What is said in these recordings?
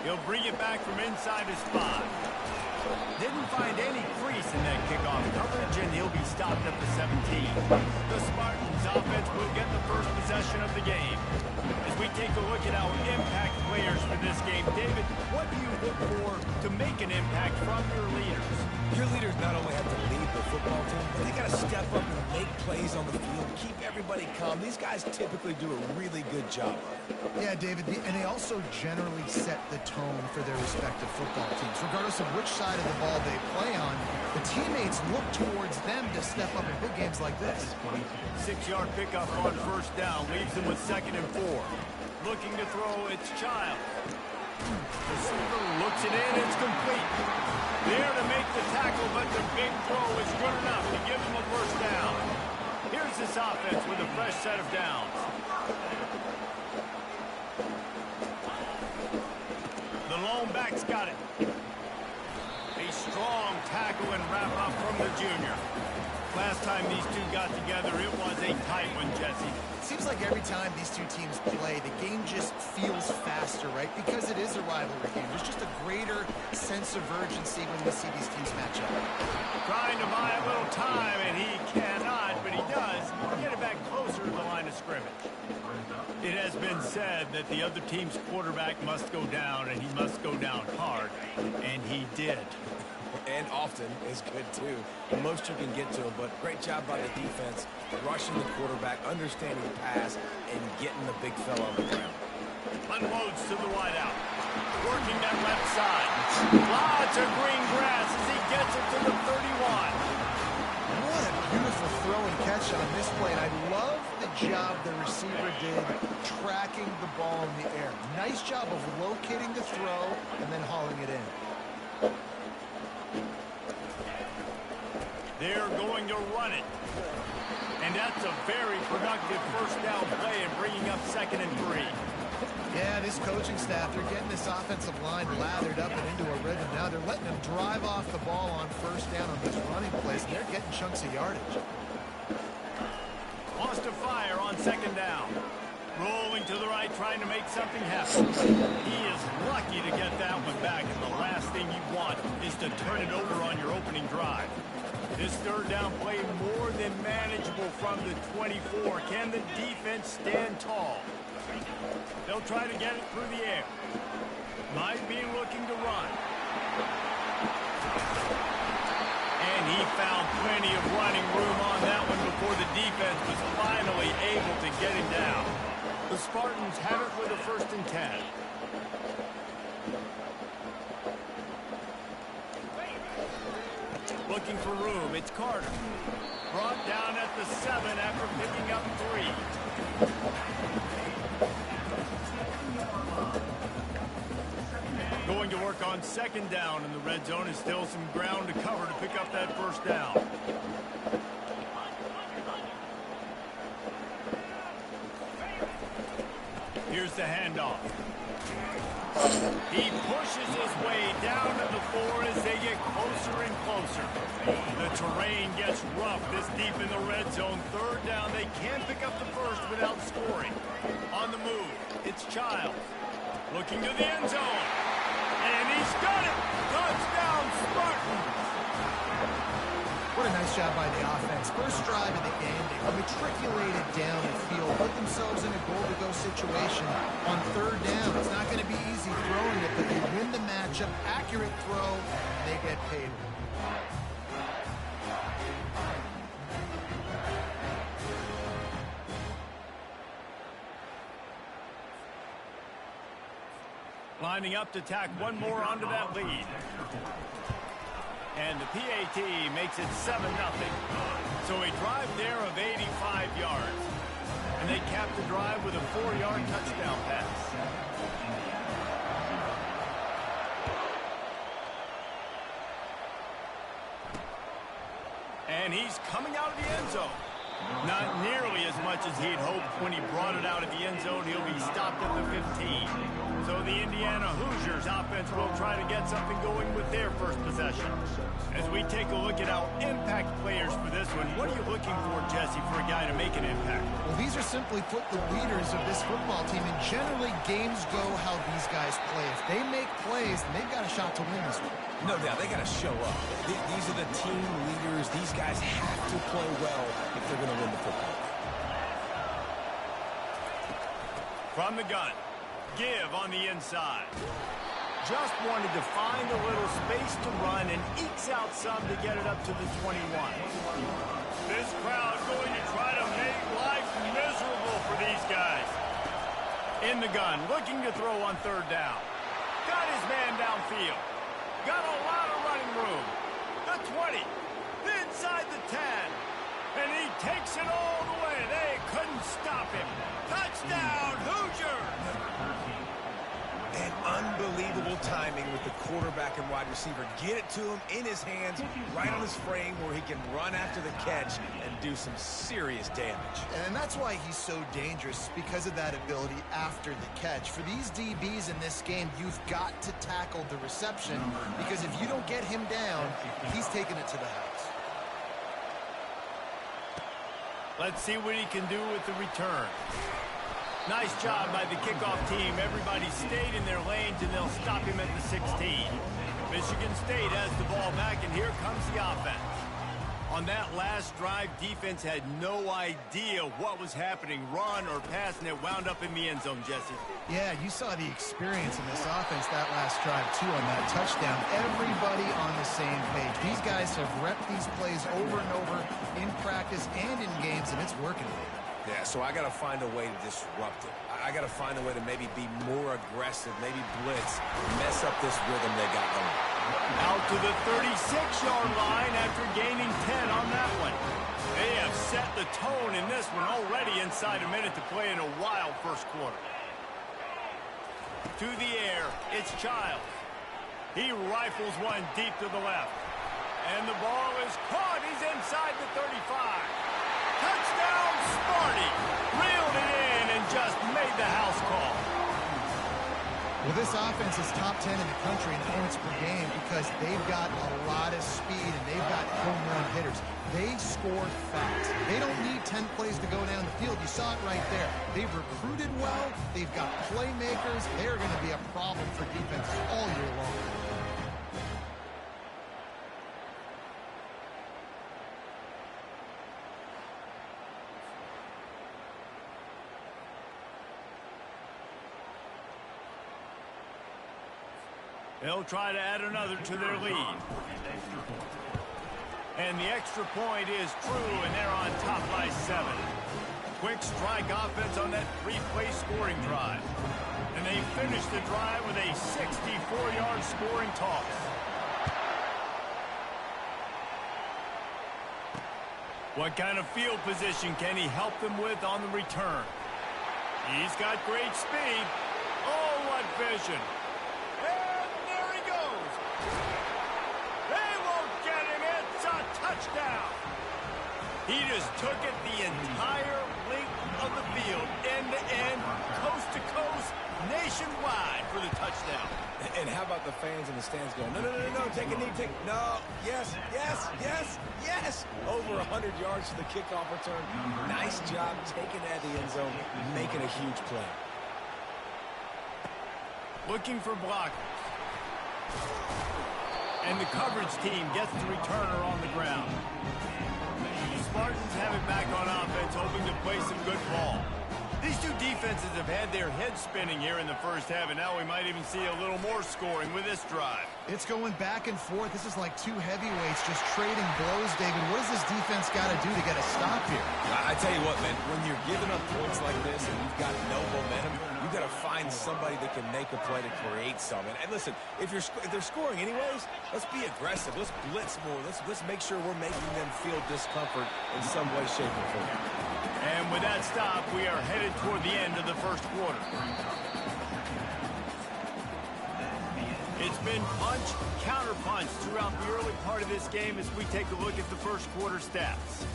He'll bring it back from inside his 5. Didn't find any crease in that kickoff coverage, and he'll be stopped at the 17. The Spartans offense will get the first possession of the game. As we take a look at our impact players for this game, David, what do you look for to make an impact from your leaders? Your leaders not only have to lead the football team, but they got to step up and make plays on the field, keep everybody calm. These guys typically do a really good job of it. Yeah, David, and they also generally set the tone for their respective football teams. Regardless of which side of the ball they play on, the teammates look towards them to step up in big games like this. 6-yard pickup on first down leaves them with 2nd and 4. Looking to throw, it's Child. Receiver looks it in, it's complete. There to make the tackle, but the big throw is good enough to give them a first down. Here's this offense with a fresh set of downs. The lone back's got it. A strong tackle and wrap up from the junior. Last time these two got together, it was a tight one, Jesse. Seems like every time these two teams play, the game just feels faster, right? Because it is a rivalry game. There's just a greater sense of urgency when we see these teams match up. Trying to buy a little time, and he cannot, but he does get it back closer to the line of scrimmage. It has been said that the other team's quarterback must go down, and he must go down hard, and he did. And often is good, too. The most you can get to him, but great job by the defense, rushing the quarterback, understanding the pass, and getting the big fella on the ground. Unloads to the wideout. Working that left side. Lots of green grass as he gets it to the 31. What a beautiful throw and catch on this play. And I love the job the receiver did tracking the ball in the air. Nice job of locating the throw and then hauling it in. They're going to run it. And that's a very productive first down play and bringing up 2nd and 3. Yeah, this coaching staff, they're getting this offensive line lathered up and into a rhythm. Now they're letting them drive off the ball on first down on these running plays, and they're getting chunks of yardage. Wants to fire on 2nd down. Rolling to the right, trying to make something happen. He is lucky to get that one back, and the last thing you want is to turn it over on your opening drive. This third down play more than manageable from the 24. Can the defense stand tall? They'll try to get it through the air. Might be looking to run. And he found plenty of running room on that one before the defense was finally able to get him down. The Spartans have it with a 1st and 10. Looking for room, it's Carter. Brought down at the 7 after picking up 3. Going to work on 2nd down in the red zone, is still some ground to cover to pick up that first down. Here's the handoff. He pushes his way down to the 4 as they get closer and closer. The terrain gets rough this deep in the red zone. 3rd down, they can't pick up the first without scoring. On the move, it's Childs. Looking to the end zone. And he's got it! Touchdown, Spartans! What a nice job by the offense. First drive of the game, they matriculated down the field, put themselves in a goal-to-go situation on 3rd down. It's not going to be easy throwing it, but they win the matchup. Accurate throw, and they get paid. Lining up to tack one more onto that lead. And the PAT makes it 7-0. So a drive there of 85 yards. And they cap the drive with a 4-yard touchdown pass. And he's coming out of the end zone. Not nearly as much as he'd hoped when he brought it out of the end zone. He'll be stopped at the 15. So the Indiana Hoosiers offense will try to get something going with their first possession. As we take a look at our impact players for this one, what are you looking for, Jesse, for a guy to make an impact? Well, these are simply put the leaders of this football team, and generally games go how these guys play. If they make plays, then they've got a shot to win this one. No doubt, they got to show up. These are the team leaders. These guys have to play well if they're going to win the football. From the gun, give on the inside. Just wanted to find a little space to run and ekes out some to get it up to the 21. This crowd going to try to make life miserable for these guys. In the gun, looking to throw on third down. Got his man downfield. Got a lot of running room. The 20, inside the 10. And he takes it all the way. They couldn't stop him. Touchdown, Hoosiers! And unbelievable timing with the quarterback and wide receiver. Get it to him in his hands, right on his frame where he can run after the catch and do some serious damage. And that's why he's so dangerous, because of that ability after the catch. For these DBs in this game, you've got to tackle the reception, because if you don't get him down, he's taking it to the house. Let's see what he can do with the return. Nice job by the kickoff team. Everybody stayed in their lanes, and they'll stop him at the 16. Michigan State has the ball back, and here comes the offense. On that last drive, defense had no idea what was happening, run or pass, and it wound up in the end zone, Jesse. Yeah, you saw the experience in this offense that last drive, too, on that touchdown. Everybody on the same page. These guys have repped these plays over and over in practice and in games, and it's working. Yeah, so I got to find a way to disrupt it. I got to find a way to maybe be more aggressive, maybe blitz, mess up this rhythm they got going. Out to the 36-yard line after gaining 10 on that one. They have set the tone in this one already inside a minute to play in a wild first quarter. To the air, it's Childs. He rifles one deep to the left. And the ball is caught. He's inside the 35. Touchdown, Sparty. Reeled it in and just made the house call. Well, this offense is top 10 in the country in points per game because they've got a lot of speed and they've got home run hitters. They score fast. They don't need 10 plays to go down the field. You saw it right there. They've recruited well. They've got playmakers. They're going to be a problem for defense all year long. They'll try to add another to their lead. And the extra point is true, and they're on top by 7. Quick strike offense on that 3-play scoring drive. And they finish the drive with a 64-yard scoring toss. What kind of field position can he help them with on the return? He's got great speed. Oh, what vision. Touchdown. He just took it the entire length of the field, end to end, coast to coast, nationwide for the touchdown. And how about the fans in the stands going, no, no, no, no, take a knee, no, yes, yes, yes, yes. Over 100 yards to the kickoff return. Nice job taking that to the end zone, making a huge play. Looking for blockers. And the coverage team gets the returner on the ground. The Spartans have it back on offense, hoping to play some good ball. These two defenses have had their heads spinning here in the first half, and now we might even see a little more scoring with this drive. It's going back and forth. This is like two heavyweights just trading blows, David. What does this defense got to do to get a stop here? I tell you what, man, when you're giving up points like this and you've got no momentum, you've got to find somebody that can make a play to create something. And listen, if they're scoring anyways, let's be aggressive. Let's blitz more. Let's make sure we're making them feel discomfort in some way, shape, or form. And with that stop, we are headed toward the end of the first quarter. It's been punch, counter-punch throughout the early part of this game as we take a look at the first quarter stats.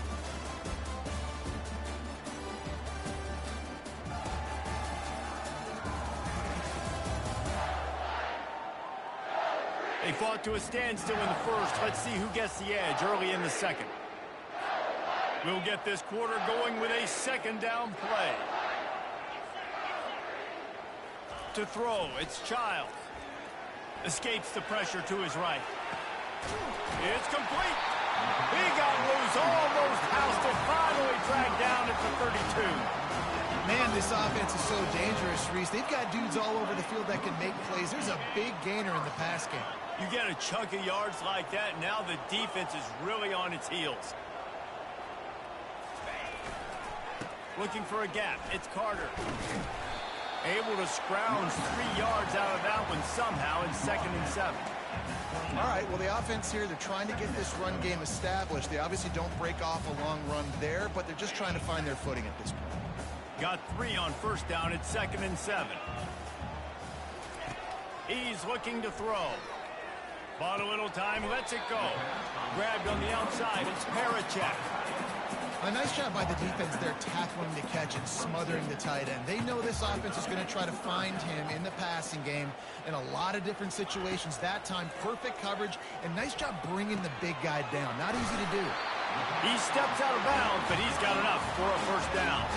They fought to a standstill in the first. Let's see who gets the edge early in the second. We'll get this quarter going with a second down play. To throw, it's Childs. Escapes the pressure to his right. It's complete. He got loose, almost housed it, finally dragged down at the 32. Man, this offense is so dangerous, Reese. They've got dudes all over the field that can make plays. There's a big gainer in the pass game. You get a chunk of yards like that, now the defense is really on its heels. Looking for a gap. It's Carter. Able to scrounge 3 yards out of that one somehow in 2nd and 7. All right, well, the offense here, they're trying to get this run game established. They obviously don't break off a long run there, but they're just trying to find their footing at this point. Got 3 on first down at 2nd and 7. He's looking to throw. Bought a little time, lets it go. Grabbed on the outside, it's Parachek. A nice job by the defense there, tackling the catch and smothering the tight end. They know this offense is going to try to find him in the passing game in a lot of different situations. That time, perfect coverage, and nice job bringing the big guy down. Not easy to do. He steps out of bounds, but he's got enough for a first down.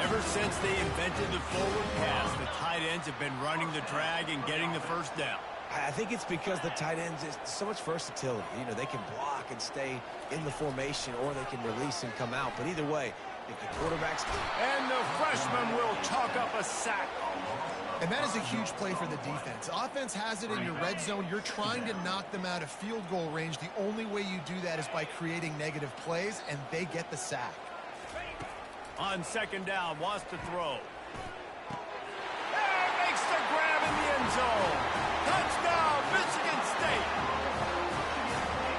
Ever since they invented the forward pass, the tight ends have been running the drag and getting the first down. I think it's because the tight ends is so much versatility. You know, they can block and stay in the formation, or they can release and come out. But either way, if the quarterback's... And the freshman will chalk up a sack. And that is a huge play for the defense. Offense has it in your red zone. You're trying to knock them out of field goal range. The only way you do that is by creating negative plays, and they get the sack. On 2nd down, wants to throw. And makes the grab in the end zone. Touchdown, Michigan State.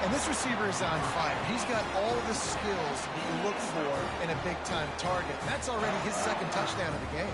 And this receiver is on fire. He's got all the skills you look for in a big-time target. And that's already his 2nd touchdown of the game.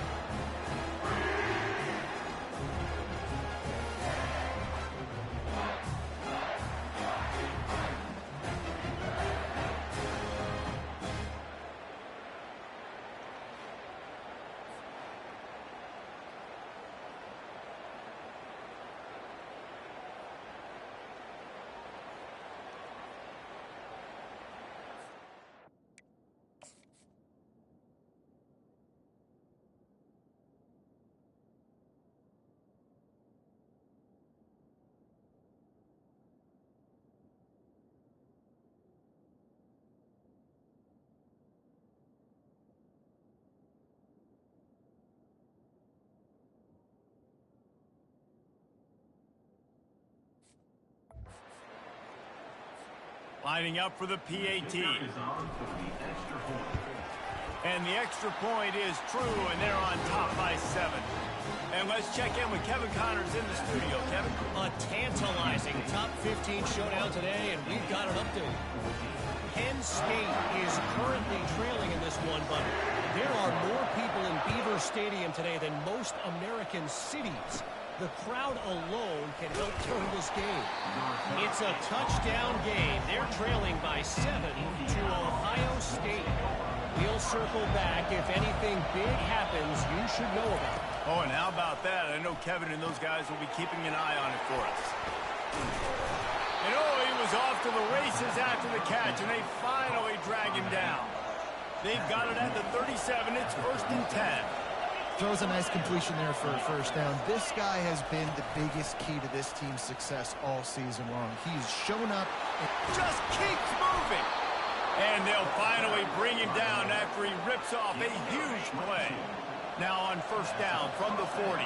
Lining up for the PAT. And the extra point is true, and they're on top by 7. And let's check in with Kevin Connors in the studio. Kevin? A tantalizing top 15 showdown today, and we've got an update. Penn State is currently trailing in this one, but there are more people in Beaver Stadium today than most American cities. The crowd alone can help turn this game. It's a touchdown game. They're trailing by 7 to Ohio State. We'll circle back. If anything big happens, you should know about it. Oh, and how about that? I know Kevin and those guys will be keeping an eye on it for us. And oh, he was off to the races after the catch, and they finally drag him down. They've got it at the 37. It's 1st and 10. Throws a nice completion there for a first down. This guy has been the biggest key to this team's success all season long. He's shown up and just keeps moving. And they'll finally bring him down after he rips off a huge play. Now on first down from the 40.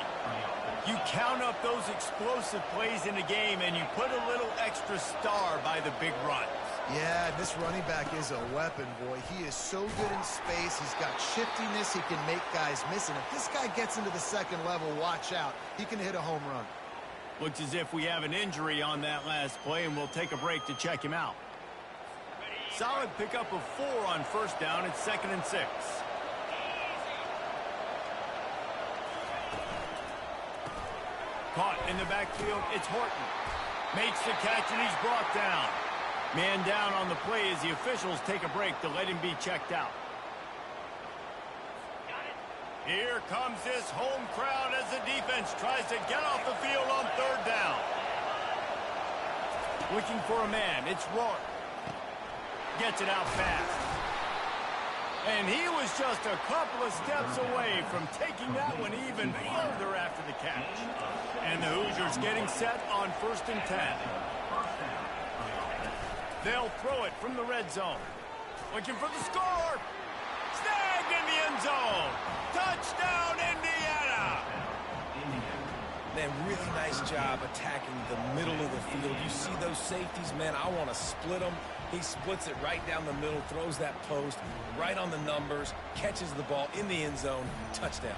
You count up those explosive plays in the game, and you put a little extra star by the big runs. Yeah, this running back is a weapon, boy. He is so good in space. He's got shiftiness. He can make guys miss. And if this guy gets into the 2nd level, watch out. He can hit a home run. Looks as if we have an injury on that last play, and we'll take a break to check him out. Solid pickup of 4 on first down. It's 2nd and 6. Caught in the backfield, it's Horton. Makes the catch, and he's brought down. Man down on the play as the officials take a break to let him be checked out. Here comes this home crowd as the defense tries to get off the field on 3rd down. Looking for a man. It's Rourke. Gets it out fast. And he was just a couple of steps away from taking that one even further after the catch. And the Hoosiers getting set on 1st and 10. They'll throw it from the red zone. Looking for the score. Snagged in the end zone. Touchdown, Indiana. Man, really nice job attacking the middle of the field. You see those safeties, man, I want to split them. He splits it right down the middle, throws that post right on the numbers, catches the ball in the end zone, touchdown.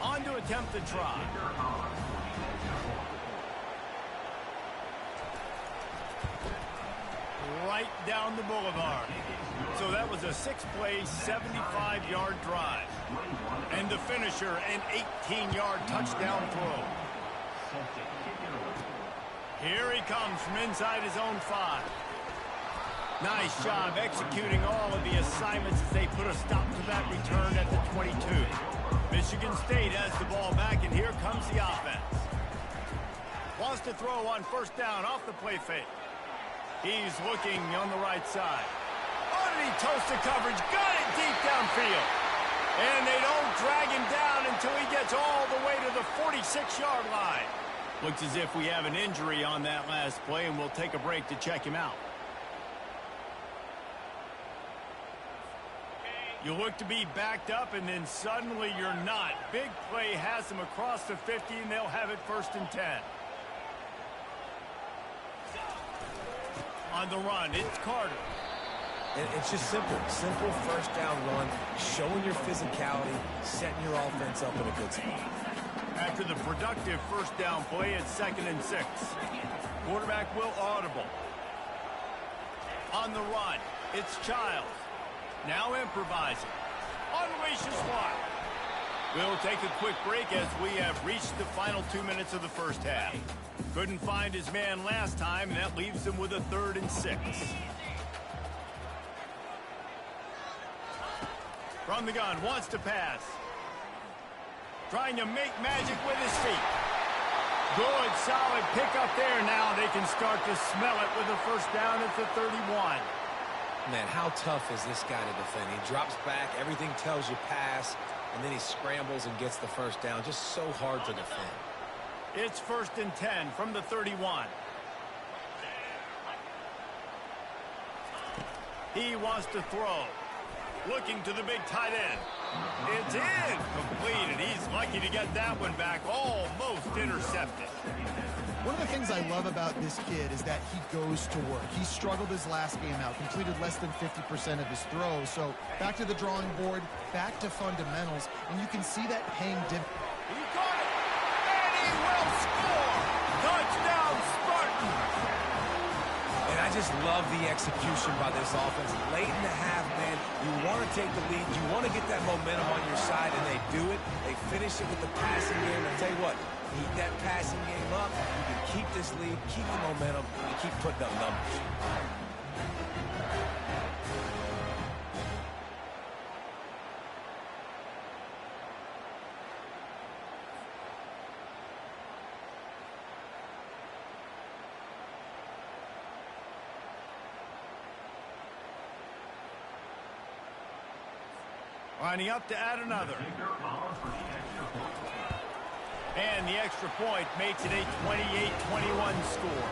On to attempt the try. Right down the boulevard. So that was a 6-play, 75-yard drive. And the finisher, an 18-yard touchdown throw. Here he comes from inside his own 5. Nice job executing all of the assignments as they put a stop to that return at the 22. Michigan State has the ball back, and here comes the offense. Wants to throw on 1st down off the play fake. He's looking on the right side. Oh, did he toast the coverage? Got it deep downfield. And they don't drag him down until he gets all the way to the 46-yard line. Looks as if we have an injury on that last play, and we'll take a break to check him out. You look to be backed up, and then suddenly you're not. Big play has them across the 50, and they'll have it 1st and 10. On the run, it's Carter. And it's just simple. Simple 1st down run, showing your physicality, setting your offense up in a good spot. After the productive 1st down play, it's 2nd and 6. Quarterback will audible. On the run, it's Childs. Now improvising. Unleashes one. We'll take a quick break as we have reached the final 2 minutes of the 1st half. Couldn't find his man last time, and that leaves him with a 3rd and 6. From the gun, wants to pass. Trying to make magic with his feet. Good, solid pickup there. Now they can start to smell it with a 1st down at the 31. Man, how tough is this guy to defend? He drops back, everything tells you pass, and then he scrambles and gets the 1st down. Just so hard to defend. It's 1st and 10 from the 31. He wants to throw. Looking to the big tight end. It's in. Completed. He's lucky to get that one back. Almost intercepted. One of the things I love about this kid is that he goes to work. He struggled his last game out, completed less than 50% of his throws. So back to the drawing board, back to fundamentals, and you can see that paying dividends. He got it, and he will score. Touchdown, Spartans. And I just love the execution by this offense. Late in the half, man, you want to take the lead. You want to get that momentum on your side, and they do it. They finish it with the passing game. I'll tell you what, keep that passing game up. You can keep this lead, keep the momentum, and keep putting up numbers. Lining up to add another. And the extra point makes it a 28-21 score.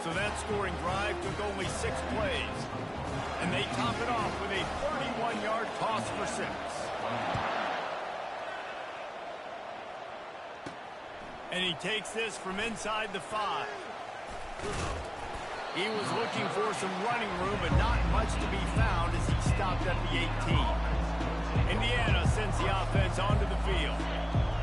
So that scoring drive took only 6 plays. And they top it off with a 31-yard toss for 6. And he takes this from inside the 5. He was looking for some running room, but not much to be found as he stopped at the 18. Indiana sends the offense onto the field.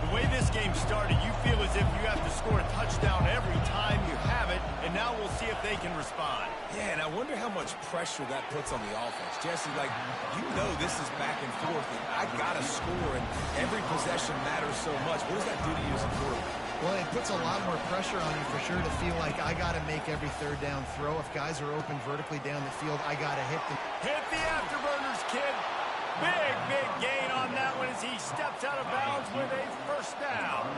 The way this game started, you feel as if you have to score a touchdown every time you have it, and now we'll see if they can respond. Yeah, and I wonder how much pressure that puts on the offense. Jesse, like, you know this is back and forth, and I got to score, and every possession matters so much. What does that do to you as a quarterback? Well, it puts a lot more pressure on you for sure to feel like I got to make every 3rd down throw. If guys are open vertically down the field, I got to hit them. Hit the afterburners, kid. Big gain on that one as he steps out of bounds with a first down.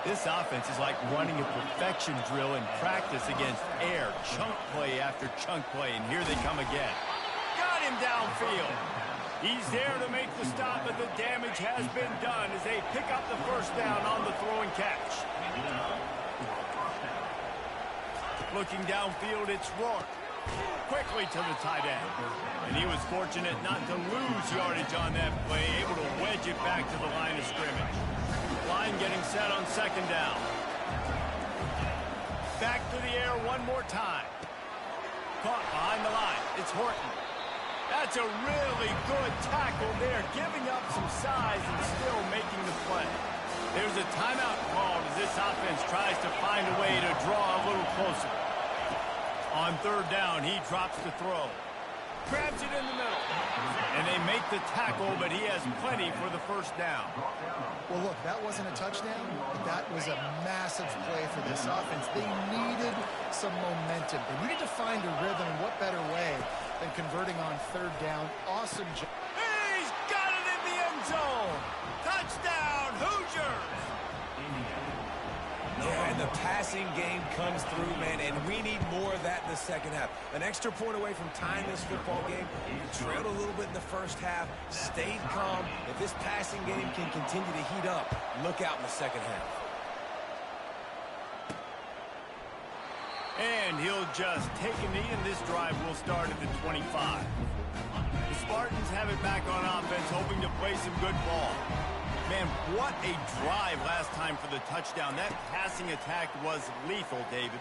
This offense is like running a perfection drill in practice against air. Chunk play after chunk play, and here they come again. Got him downfield. He's there to make the stop, but the damage has been done as they pick up the first down on the throw and catch. Looking downfield, it's Rourke. Quickly to the tight end. And he was fortunate not to lose yardage on that play, able to wedge it back to the line of scrimmage. Line getting set on second down. Back to the air one more time. Caught behind the line. It's Horton. That's a really good tackle there, giving up some size and still making the play. There's a timeout called as this offense tries to find a way to draw a little closer. On third down, he drops the throw. Grabs it in the middle. And they make the tackle, but he has plenty for the first down. Well, look, that wasn't a touchdown, but that was a massive play for this offense. They needed some momentum. They needed to find a rhythm, and what better way than converting on third down. Awesome job. He's got it in the end zone. Touchdown, Hoosiers. Yeah, and the passing game comes through, man, and we need more of that in the second half. An extra point away from tying this football game. You trailed a little bit in the first half, stayed calm. If this passing game can continue to heat up, look out in the second half. And he'll just take a knee, and this drive will start at the 25. The Spartans have it back on offense, hoping to play some good ball. Man, what a drive last time for the touchdown. That passing attack was lethal, David.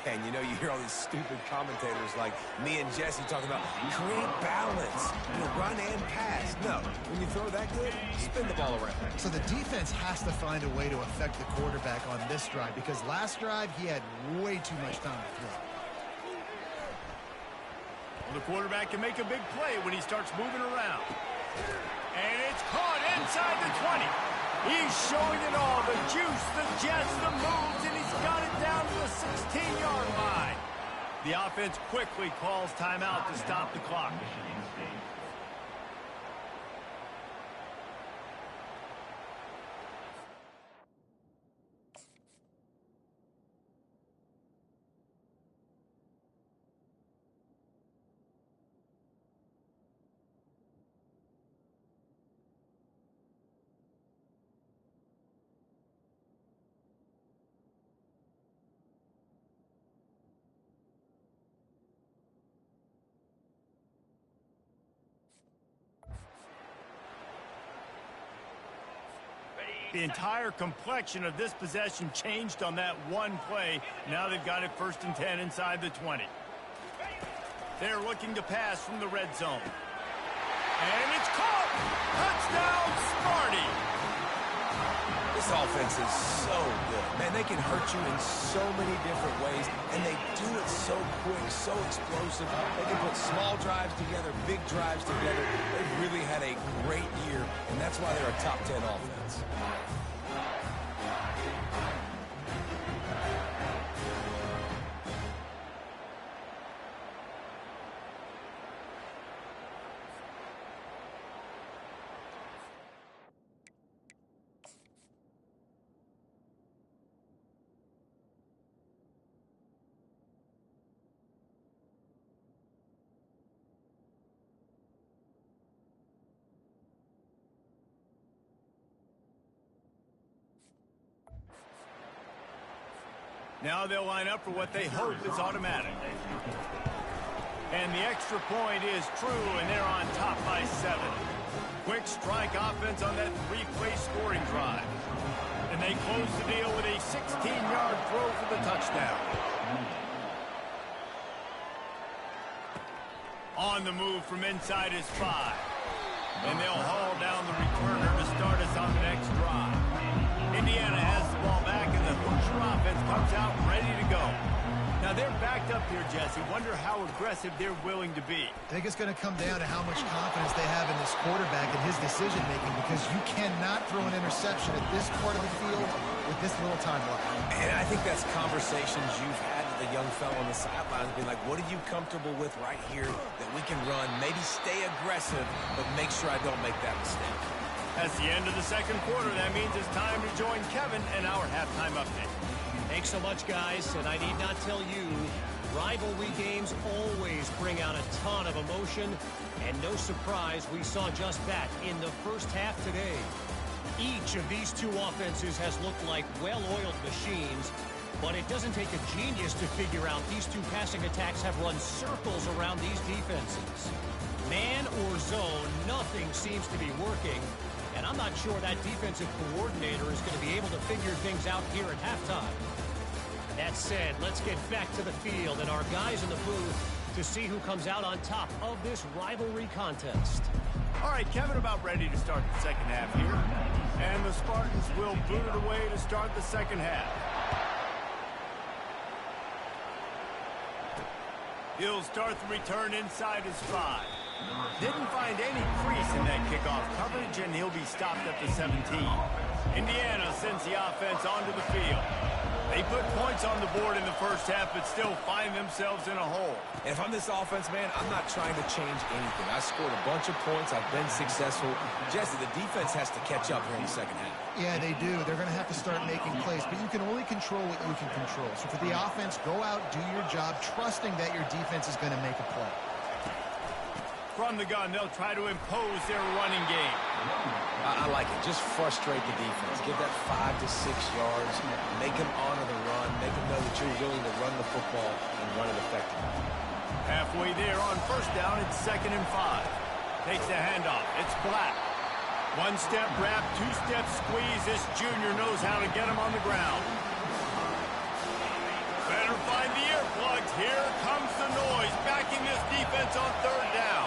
Yeah, and you hear all these stupid commentators like me and Jesse talking about create balance, run and pass. No, when you throw that good, spin the ball around. So the defense has to find a way to affect the quarterback on this drive, because last drive he had way too much time to throw. Well, the quarterback can make a big play when he starts moving around. And it's caught inside the 20. He's showing it all, the juice, the jets, the moves, and he's got it down to the 16-yard line. The offense quickly calls timeout to stop the clock. The entire complexion of this possession changed on that one play. Now they've got it 1st and 10 inside the 20. They're looking to pass from the red zone. And it's caught! Touchdown, Sparty! This offense is so good. Man, they can hurt you in so many different ways, and they do it so quick, so explosive. They can put small drives together, big drives together. They've really had a great year, and that's why they're a top 10 offense. Now they'll line up for what they hope is automatic. And the extra point is true, and they're on top by 7. Quick strike offense on that 3-play scoring drive. And they close the deal with a 16-yard throw for the touchdown. On the move from inside his 5. And they'll haul down the returner to start us on the next drive. Indiana has the ball back, and the Hoosier offense comes out ready to go. Now, they're backed up here, Jesse. Wonder how aggressive they're willing to be. I think it's going to come down to how much confidence they have in this quarterback and his decision-making, because you cannot throw an interception at this part of the field with this little time left. And I think that's conversations you've had the young fellow on the sidelines being like, what are you comfortable with right here that we can run? Maybe stay aggressive, but make sure I don't make that mistake. That's the end of the second quarter. That means it's time to join Kevin in our halftime update. Thanks so much, guys. And I need not tell you, rivalry games always bring out a ton of emotion. And no surprise, we saw just that in the first half today. Each of these two offenses has looked like well-oiled machines, but it doesn't take a genius to figure out these two passing attacks have run circles around these defenses. Man or zone, nothing seems to be working, and I'm not sure that defensive coordinator is going to be able to figure things out here at halftime. That said, let's get back to the field and our guys in the booth to see who comes out on top of this rivalry contest. All right, Kevin, about ready to start the second half here. And the Spartans will boot it away to start the second half. He'll start the return inside his 5. Didn't find any crease in that kickoff coverage, and he'll be stopped at the 17. Indiana sends the offense onto the field. They put points on the board in the first half, but still find themselves in a hole. And if I'm this offense, man, I'm not trying to change anything. I scored a bunch of points. I've been successful. Jesse, the defense has to catch up here in the second half. Yeah, they do. They're going to have to start making plays, but you can only control what you can control. So for the offense, go out, do your job, trusting that your defense is going to make a play. From the gun, they'll try to impose their running game. I like it. Just frustrate the defense. Give that 5 to 6 yards. Make them honor the run. Make them know that you're willing to run the football and run it effectively. Halfway there on first down, it's 2nd and 5. Takes the handoff. It's Black. One-step wrap, two-step squeeze. This junior knows how to get him on the ground. Better find the earplugs. Here comes the noise, backing this defense on third down.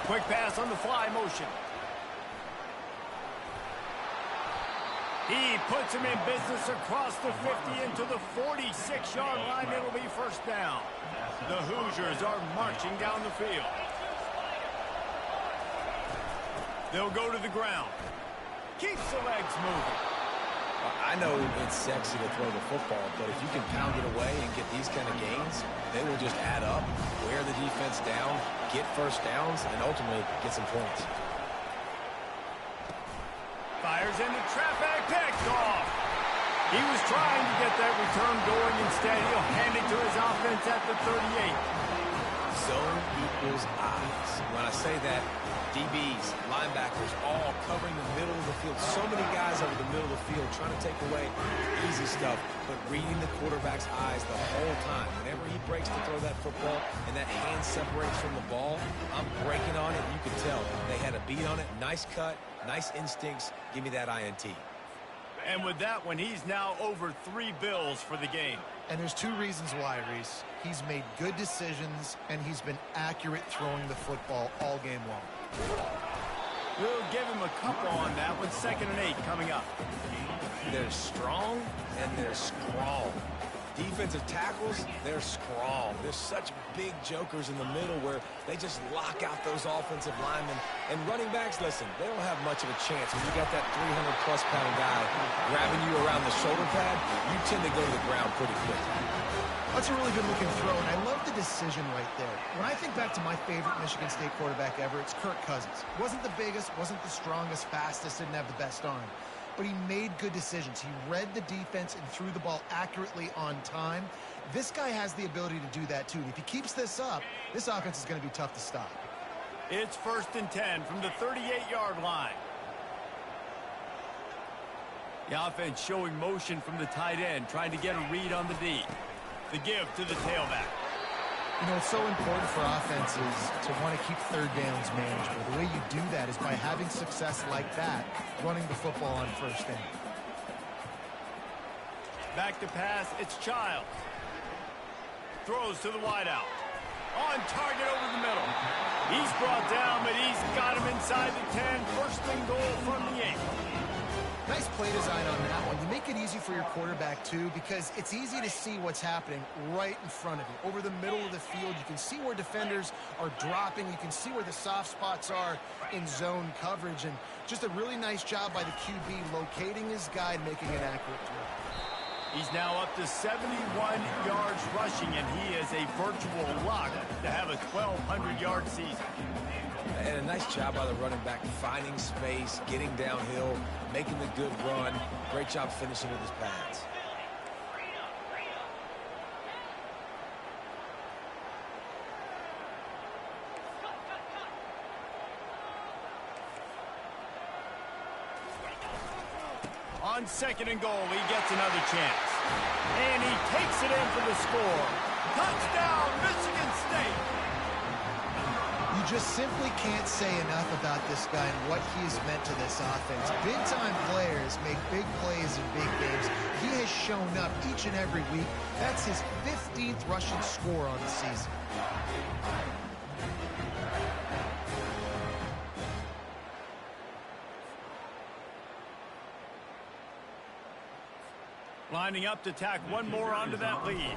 Quick pass on the fly motion. He puts him in business across the 50 into the 46-yard line. It'll be first down. The Hoosiers are marching down the field. They'll go to the ground. Keeps the legs moving. I know it's sexy to throw the football, but if you can pound it away and get these kind of gains, they will just add up, wear the defense down, get first downs, and ultimately get some points. Fires into traffic, picked off. He was trying to get that return going. Instead, he'll hand it to his offense at the 38. Zone equals eyes. When I say that, DBs, linebackers, all covering the middle of the field. So many guys over the middle of the field trying to take away easy stuff, but reading the quarterback's eyes the whole time. Whenever he breaks to throw that football and that hand separates from the ball, I'm breaking on it. You can tell they had a beat on it. Nice cut, nice instincts. Give me that INT. And with that one, he's now over 3 bills for the game. And there's 2 reasons why, Reese. He's made good decisions, and he's been accurate throwing the football all game long. We'll give him a couple on that one. 2nd and 8 coming up. They're strong and they're scrawl. Defensive tackles, they're scrawl. There's such big jokers in the middle where they just lock out those offensive linemen. And running backs, listen, they don't have much of a chance. When you got that 300-plus pound guy grabbing you around the shoulder pad, you tend to go to the ground pretty quickly. That's a really good-looking throw, and I love the decision right there. When I think back to my favorite Michigan State quarterback ever, it's Kirk Cousins. Wasn't the biggest, wasn't the strongest, fastest, didn't have the best arm. But he made good decisions. He read the defense and threw the ball accurately on time. This guy has the ability to do that, too. And if he keeps this up, this offense is going to be tough to stop. It's 1st and 10 from the 38-yard line. The offense showing motion from the tight end, trying to get a read on the D. The give to the tailback. You know, it's so important for offenses to want to keep third downs manageable. The way you do that is by having success like that, running the football on first down. Back to pass, it's Childs. Throws to the wideout. On target over the middle. He's brought down, but he's got him inside the 10. 1st and goal from the 8. Nice play design on that one. You make it easy for your quarterback, too, because it's easy to see what's happening right in front of you. Over the middle of the field, you can see where defenders are dropping. You can see where the soft spots are in zone coverage. And just a really nice job by the QB locating his guy and making an accurate throw. He's now up to 71 yards rushing, and he is a virtual lock to have a 1,200-yard season. And a nice job by the running back, finding space, getting downhill, making the good run. Great job finishing with his pads. On 2nd and goal, he gets another chance. And he takes it in for the score. Touchdown, Michigan State! You just simply can't say enough about this guy and what he's meant to this offense. Big-time players make big plays in big games. He has shown up each and every week. That's his 15th rushing score on the season. Lining up to tack one more onto that lead.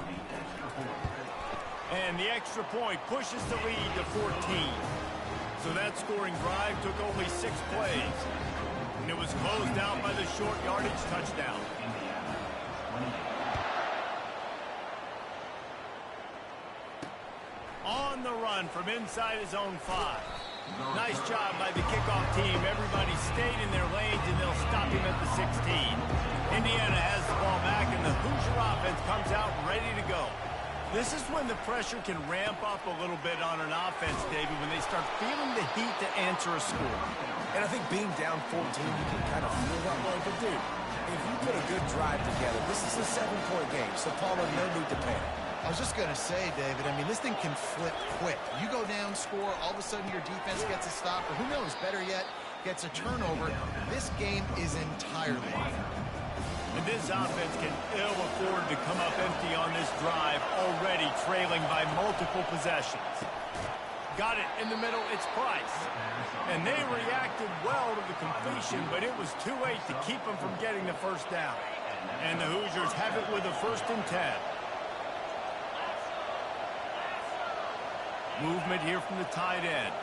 And the extra point pushes the lead to 14. So that scoring drive took only 6 plays. And it was closed out by the short yardage touchdown. On the run from inside his own 5. Nice job by the kickoff team. Everybody stayed in their lanes, and they'll stop him at the 16. Indiana has the ball back, and the Hoosier offense comes out ready to go. This is when the pressure can ramp up a little bit on an offense, David, when they start feeling the heat to answer a score. And I think being down 14, you can kind of feel that way. But, dude, if you put a good drive together, this is a 7-point game, so Palmer, no need to panic. I was just going to say, David, I mean, this thing can flip quick. You go down, score, all of a sudden your defense gets a stop, or who knows, better yet, gets a turnover. This game is entirely different. And this offense can ill afford to come up empty on this drive, already trailing by multiple possessions. Got it in the middle, it's Price. And they reacted well to the completion, but it was too late to keep them from getting the first down. And the Hoosiers have it with a 1st and 10. Movement here from the tight end.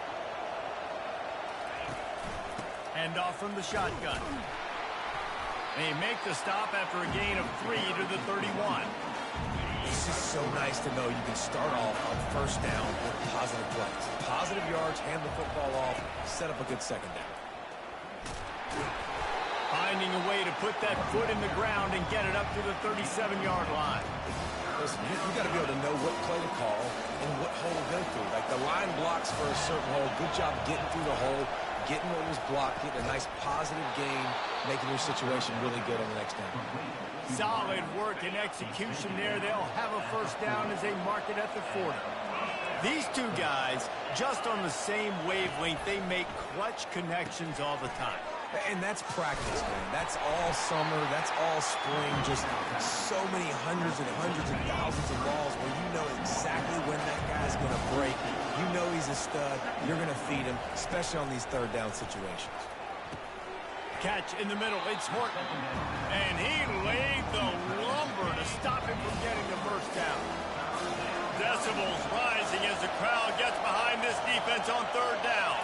Hand off from the shotgun. They make the stop after a gain of 3 to the 31. This is so nice to know you can start off on 1st down with positive plays. Positive yards, hand the football off, set up a good 2nd down. Finding a way to put that foot in the ground and get it up to the 37-yard line. Listen, you got to be able to know what play to call and what hole to go through. Like the line blocks for a certain hole. Good job getting through the hole, getting what was blocked, getting a nice positive gain, making your situation really good on the next down. Solid work and execution there. They'll have a 1st down as they mark it at the 40. These two guys, just on the same wavelength, they make clutch connections all the time. And that's practice, man. That's all summer. That's all spring. Just so many hundreds and thousands of balls where you know exactly when that guy's going to break. You know he's a stud. You're going to feed him, especially on these 3rd down situations. Catch in the middle. It's Horton. And he laid the lumber to stop him from getting the 1st down. Decibels rising as the crowd gets behind this defense on 3rd down.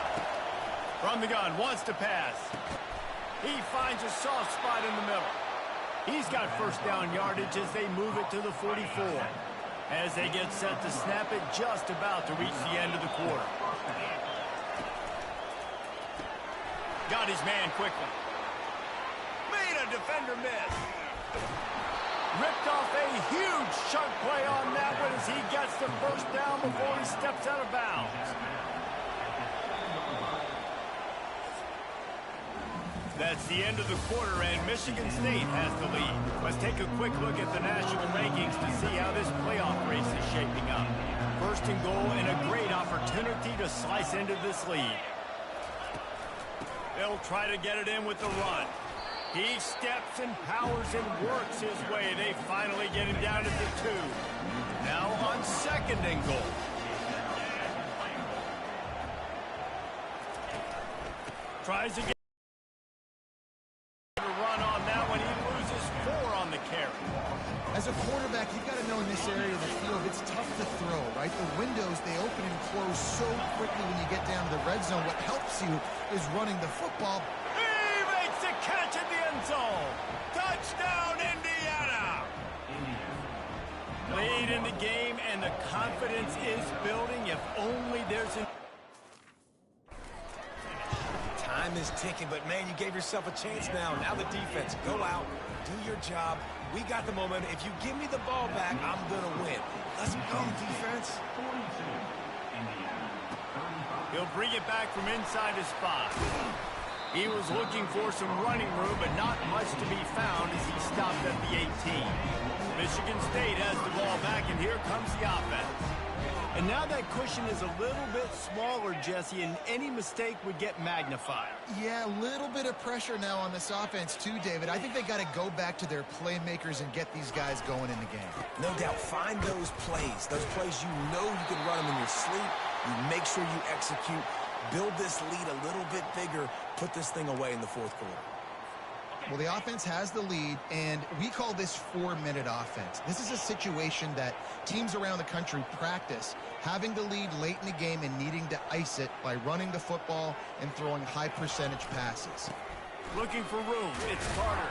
From the gun, wants to pass. He finds a soft spot in the middle. He's got 1st down yardage as they move it to the 44. As they get set to snap it, just about to reach the end of the quarter. Got his man quickly. Made a defender miss. Ripped off a huge chunk play on that one as he gets the 1st down before he steps out of bounds. That's the end of the quarter, and Michigan State has the lead. Let's take a quick look at the national rankings to see how this playoff race is shaping up. 1st and goal, and a great opportunity to slice into this lead. They'll try to get it in with the run. He steps and powers and works his way. They finally get him down to the 2. Now on 2nd and goal. Tries again. Run carry. As a quarterback, you've got to know in this area of the field, it's tough to throw, right? The windows, they open and close so quickly when you get down to the red zone. What helps you is running the football. He makes a catch at the end zone. Touchdown, Indiana! Lead in the game, and the confidence is building. If only there's an... Time is ticking, but man, you gave yourself a chance now. Now the defense, go out, do your job. We got the momentum. If you give me the ball back, I'm going to win. Let's go, defense. He'll bring it back from inside his spot. He was looking for some running room, but not much to be found as he stopped at the 18. Michigan State has the ball back, and here comes the offense. And now that cushion is a little bit smaller, Jesse, and any mistake would get magnified. Yeah, a little bit of pressure now on this offense too, David. I think they got to go back to their playmakers and get these guys going in the game. No doubt, find those plays you know you can run them in your sleep. You make sure you execute, build this lead a little bit bigger, put this thing away in the fourth quarter. Well, the offense has the lead, and we call this 4-minute offense. This is a situation that teams around the country practice, having the lead late in the game and needing to ice it by running the football and throwing high-percentage passes. Looking for room, it's Carter.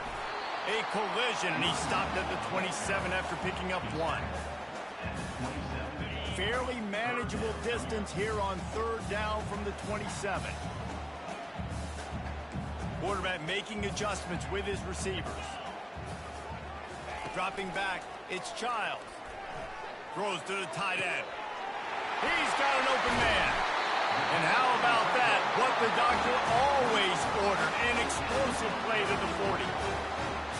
A collision, and he stopped at the 27 after picking up 1. Fairly manageable distance here on third down from the 27. Quarterback making adjustments with his receivers. Dropping back, it's Childs. Throws to the tight end. He's got an open man. And how about that? What the doctor always ordered, an explosive play to the 40.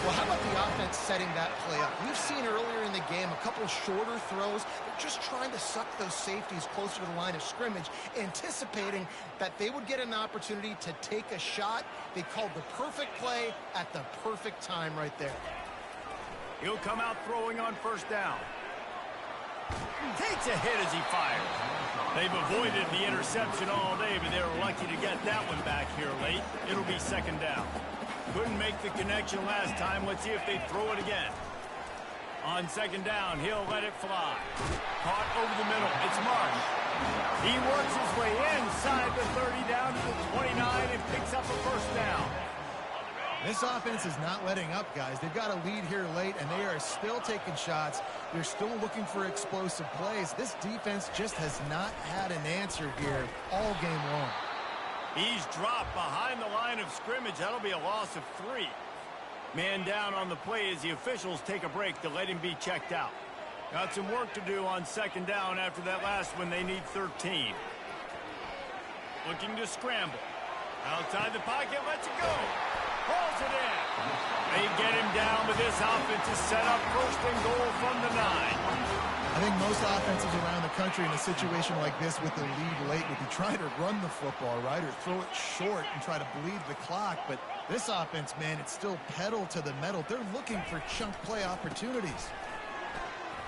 Well, how about the offense setting that play up? We've seen earlier in the game a couple shorter throws. They're just trying to suck those safeties closer to the line of scrimmage, anticipating that they would get an opportunity to take a shot. They called the perfect play at the perfect time right there. He'll come out throwing on first down. Takes a hit as he fires. They've avoided the interception all day, but they were lucky to get that one back here late. It'll be second down. Couldn't make the connection last time. Let's see if they throw it again. On second down, he'll let it fly. Caught over the middle. It's Marsh. He works his way inside the 30 down to the 29 and picks up a first down. This offense is not letting up, guys. They've got a lead here late, and they are still taking shots. They're still looking for explosive plays. This defense just has not had an answer here all game long. He's dropped behind the line of scrimmage. That'll be a loss of 3. Man down on the play as the officials take a break to let him be checked out. Got some work to do on second down after that last one. They need 13. Looking to scramble. Outside the pocket, lets it go. Pulls it in. They get him down, but this offense is set up first and goal from the 9. I think most offenses around the country in a situation like this with the lead late would be trying to run the football, right, or throw it short and try to bleed the clock. But this offense, man, it's still pedal to the metal. They're looking for chunk play opportunities.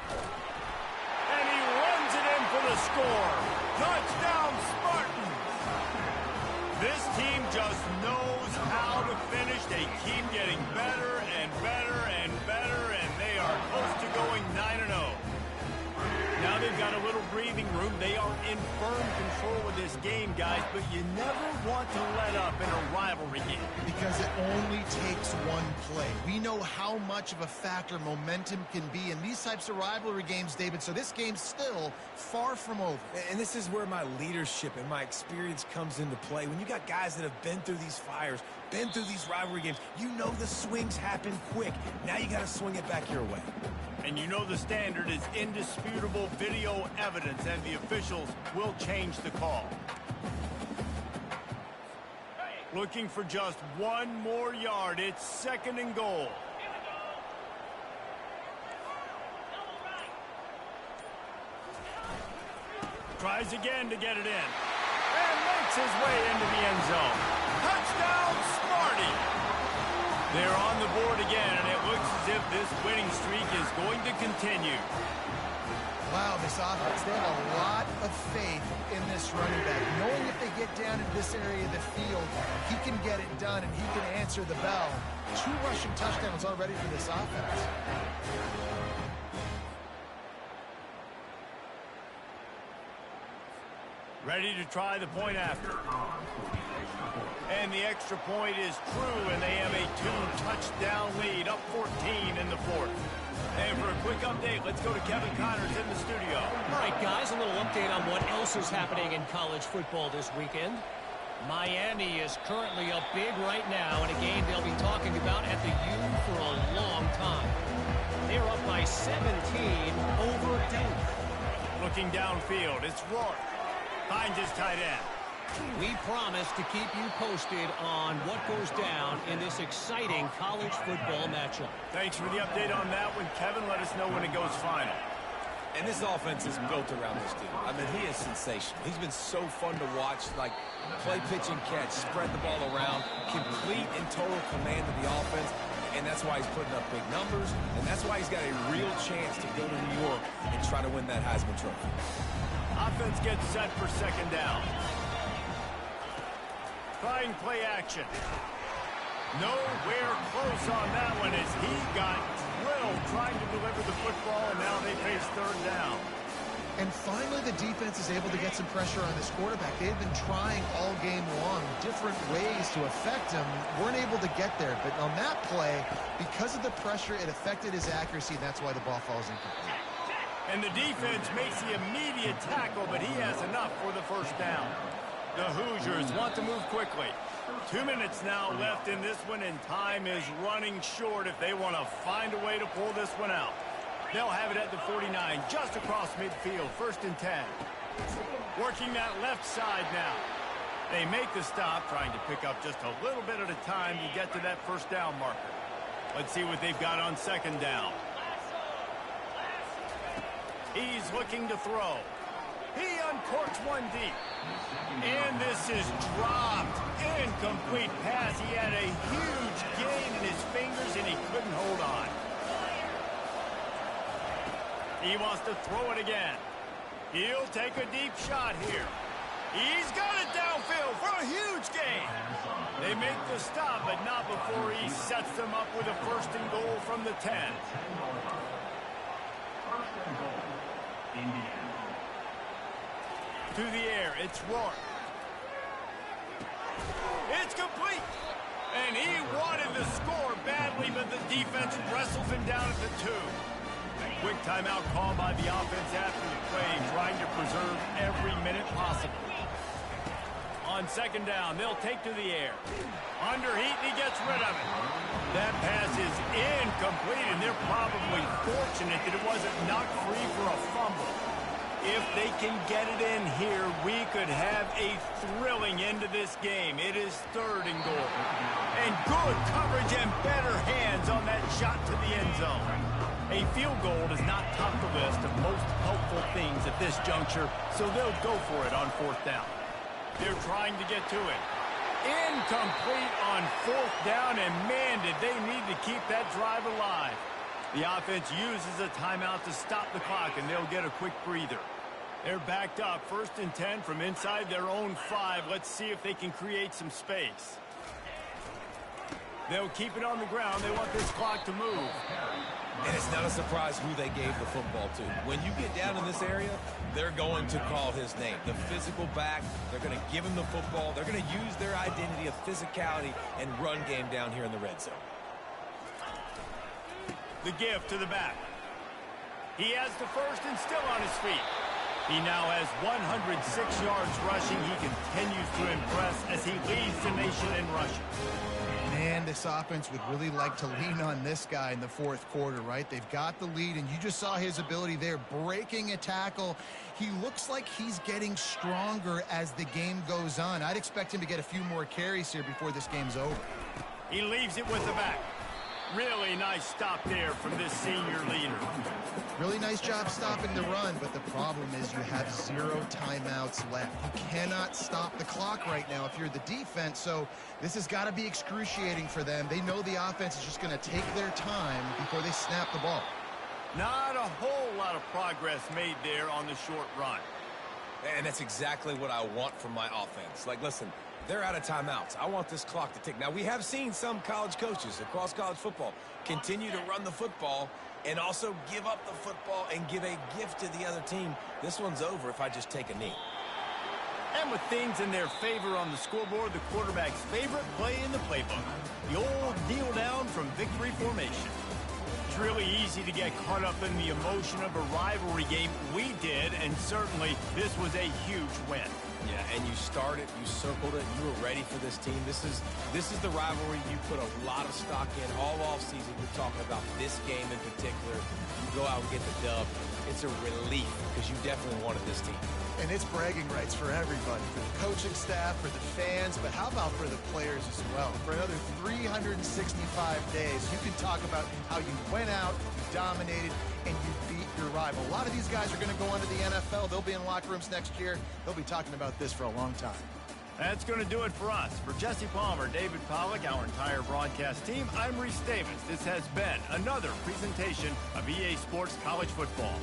And he runs it in for the score. Touchdown, Spartans! This team just knows how to finish. They keep getting better and better and better, and they are close to going 9-0. Now they've got a little breathing room. They are in firm control of this game, guys, but you never want to let up in a rivalry game. Because it only takes one play. We know how much of a factor momentum can be in these types of rivalry games, David, so this game's still far from over. And this is where my leadership and my experience comes into play. When you got guys that have been through these fires, been through these rivalry games, you know the swings happen quick. Now you got to swing it back your way. And you know the standard is indisputable video evidence, and the officials will change the call. Looking for just one more yard. It's second and goal. Tries again to get it in. And makes his way into the end zone. Touchdown, Sparty! They're on the board again, and it looks as if this winning streak is going to continue. Wow, this offense, they have a lot of faith in this running back. Knowing if they get down into this area of the field, he can get it done and he can answer the bell. 2 rushing touchdowns already for this offense. Ready to try the point after. And the extra point is true, and they have a 2-touchdown lead, up 14 in the fourth. And for a quick update, let's go to Kevin Connors in the studio. All right, guys, a little update on what else is happening in college football this weekend. Miami is currently up big right now in a game they'll be talking about at the U for a long time. They're up by 17 over Duke. Looking downfield, it's Rourke. Finds his tight end. We promise to keep you posted on what goes down in this exciting college football matchup. Thanks for the update on that one, Kevin. Let us know when it goes final. And this offense is built around this dude. I mean, he is sensational. He's been so fun to watch, like play, pitch, and catch, spread the ball around, complete and total command of the offense. And that's why he's putting up big numbers, and that's why he's got a real chance to go to New York and try to win that Heisman Trophy. Offense gets set for second down. Trying play action. Nowhere close on that one as he got drilled trying to deliver the football, and now they face third down. And finally, the defense is able to get some pressure on this quarterback. They've been trying all game long different ways to affect him. Weren't able to get there. But on that play, because of the pressure, it affected his accuracy, and that's why the ball falls incomplete. And the defense makes the immediate tackle, but he has enough for the first down. The Hoosiers want to move quickly. 2 minutes now left in this one, and time is running short if they want to find a way to pull this one out. They'll have it at the 49, just across midfield, 1st and 10. Working that left side now. They make the stop, trying to pick up just a little bit at a time to get to that first down marker. Let's see what they've got on second down. He's looking to throw. He uncorks one deep. And this is dropped. Incomplete pass. He had a huge gain in his fingers, and he couldn't hold on. He wants to throw it again. He'll take a deep shot here. He's got it downfield for a huge gain. They make the stop, but not before he sets them up with a 1st and goal from the 10. To the air, it's Rourke. It's complete. And he wanted the score badly, but the defense wrestles him down at the 2. Quick timeout call by the offense after the play, trying to preserve every minute possible. On second down, they'll take to the air. Under heat, and he gets rid of it. That pass is incomplete, and they're probably fortunate that it wasn't knocked free for a fumble. If they can get it in here, we could have a thrilling end to this game. It is 3rd and goal. And good coverage and better hands on that shot to the end zone. A field goal does not top the list of most helpful things at this juncture, so they'll go for it on 4th down. They're trying to get to it. Incomplete on 4th down, and man, did they need to keep that drive alive. The offense uses a timeout to stop the clock, and they'll get a quick breather. They're backed up, 1st and 10 from inside their own 5. Let's see if they can create some space. They'll keep it on the ground. They want this clock to move. And it's not a surprise who they gave the football to. When you get down in this area, they're going to call his name. The physical back, they're going to give him the football. They're going to use their identity of physicality and run game down here in the red zone. The give to the back. He has the 1st and still on his feet. He now has 106 yards rushing. He continues to impress as he leads the nation in rushing. Man, this offense would really like to lean on this guy in the 4th quarter, right? They've got the lead, and you just saw his ability there, breaking a tackle. He looks like he's getting stronger as the game goes on. I'd expect him to get a few more carries here before this game's over. He leaves it with the back. Really nice stop there from this senior leader. Really nice job stopping the run, but the problem is you have 0 timeouts left. You cannot stop the clock right now if you're the defense, so this has got to be excruciating for them. They know the offense is just going to take their time before they snap the ball. Not a whole lot of progress made there on the short run. And that's exactly what I want from my offense. Like, listen, they're out of timeouts. I want this clock to tick. Now, we have seen some college coaches across college football continue to run the football and also give up the football and give a gift to the other team. This one's over if I just take a knee. And with things in their favor on the scoreboard, the quarterback's favorite play in the playbook. The old kneel down from victory formation. It's really easy to get caught up in the emotion of a rivalry game. We did, and certainly this was a huge win. Yeah, and you started, you circled it, you were ready for this team. This is the rivalry you put a lot of stock in all offseason. You're talking about this game in particular. You go out and get the dub. It's a relief because you definitely wanted this team. And it's bragging rights for everybody, for the coaching staff, for the fans, but how about for the players as well? For another 365 days, you can talk about how you went out, you dominated, and you beat your rival. A lot of these guys are going to go on to the NFL. They'll be in locker rooms next year. They'll be talking about this for a long time. That's going to do it for us. For Jesse Palmer, David Pollack, our entire broadcast team, I'm Reese Davis. This has been another presentation of EA Sports College Football.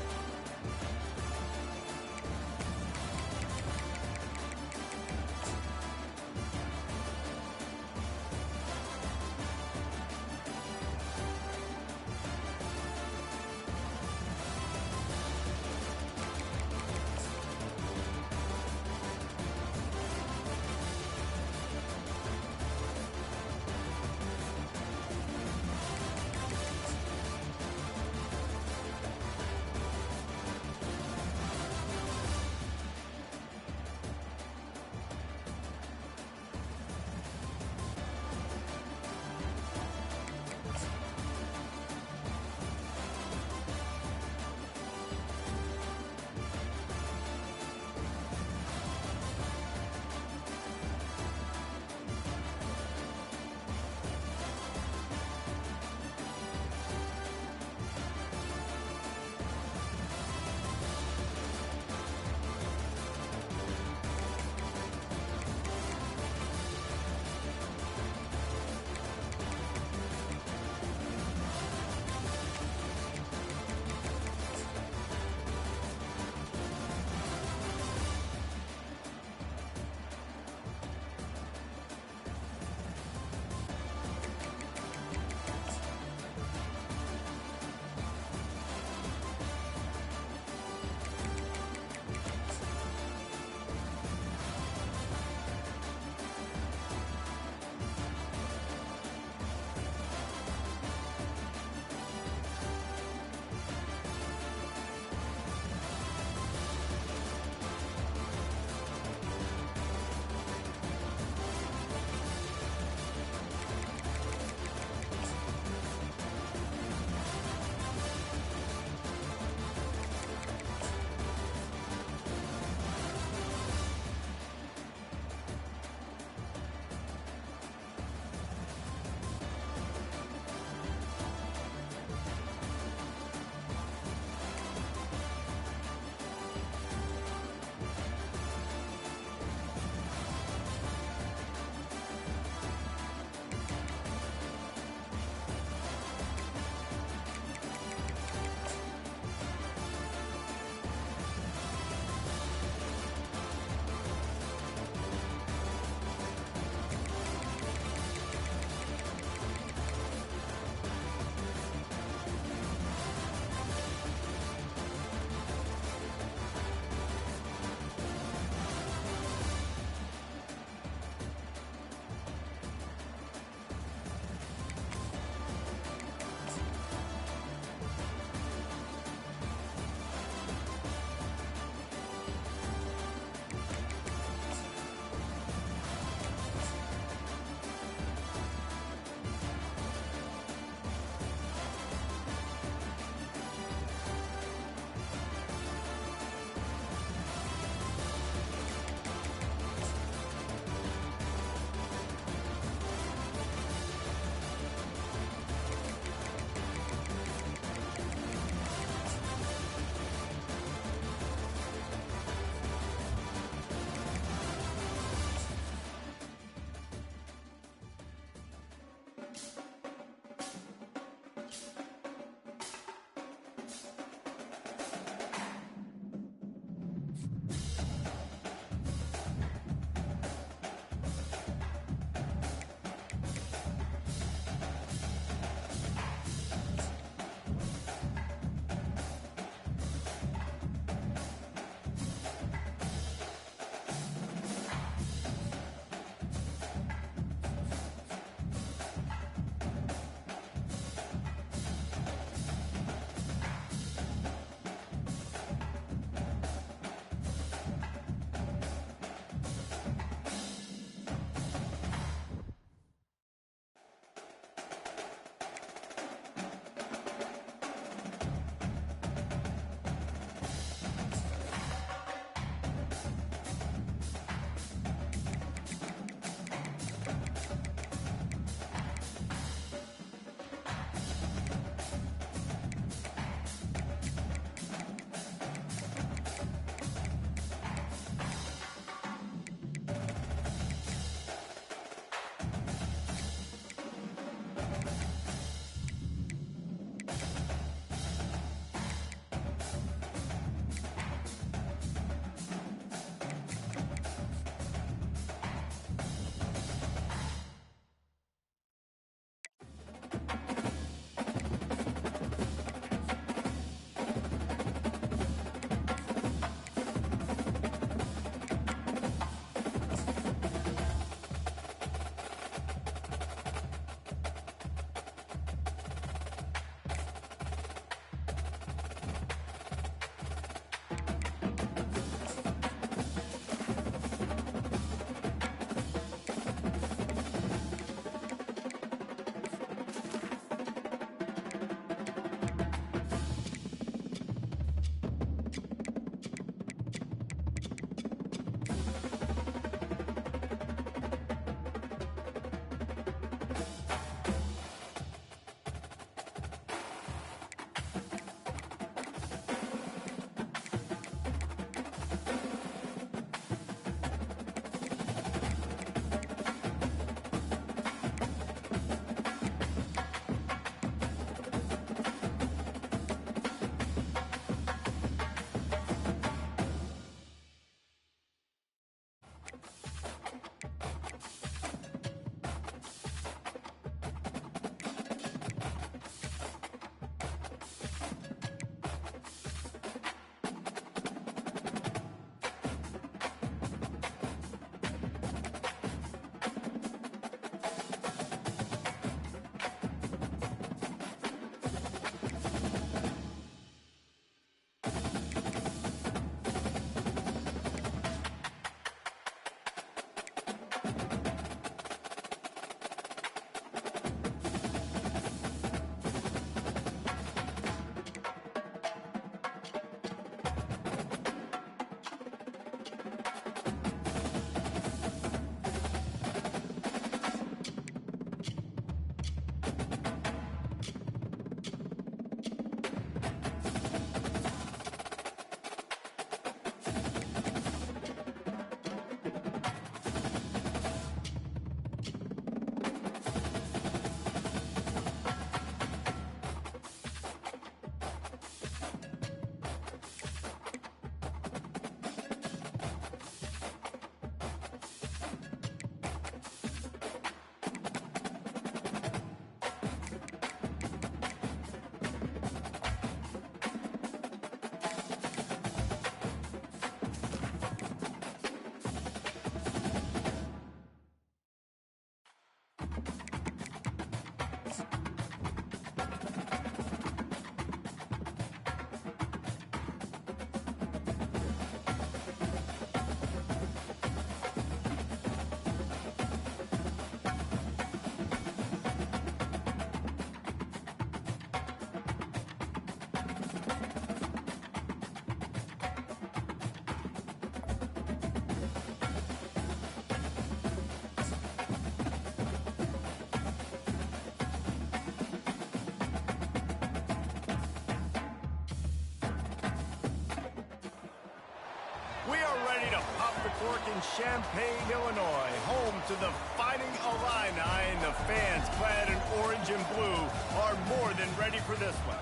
Fork in Champaign, Illinois, home to the Fighting Illini, and the fans clad in orange and blue are more than ready for this one.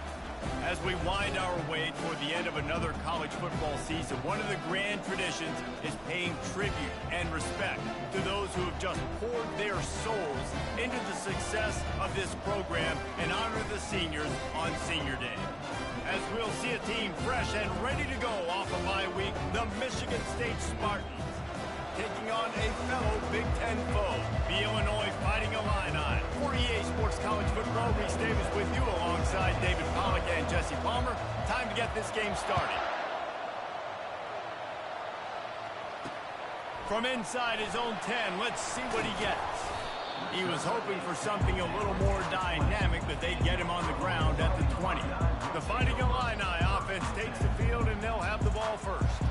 As we wind our way toward the end of another college football season, one of the grand traditions is paying tribute and respect to those who have just poured their souls into the success of this program and honor the seniors on Senior Day. As we'll see a team fresh and ready to go off of bye week, the Michigan State Spartans taking on a fellow Big Ten foe, the Illinois Fighting Illini. For EA Sports College Football, Reese Davis with you alongside David Pollack and Jesse Palmer. Time to get this game started. From inside his own 10, let's see what he gets. He was hoping for something a little more dynamic, but they get him on the ground at the 20. The Fighting Illini offense takes the field, and they'll have the ball first.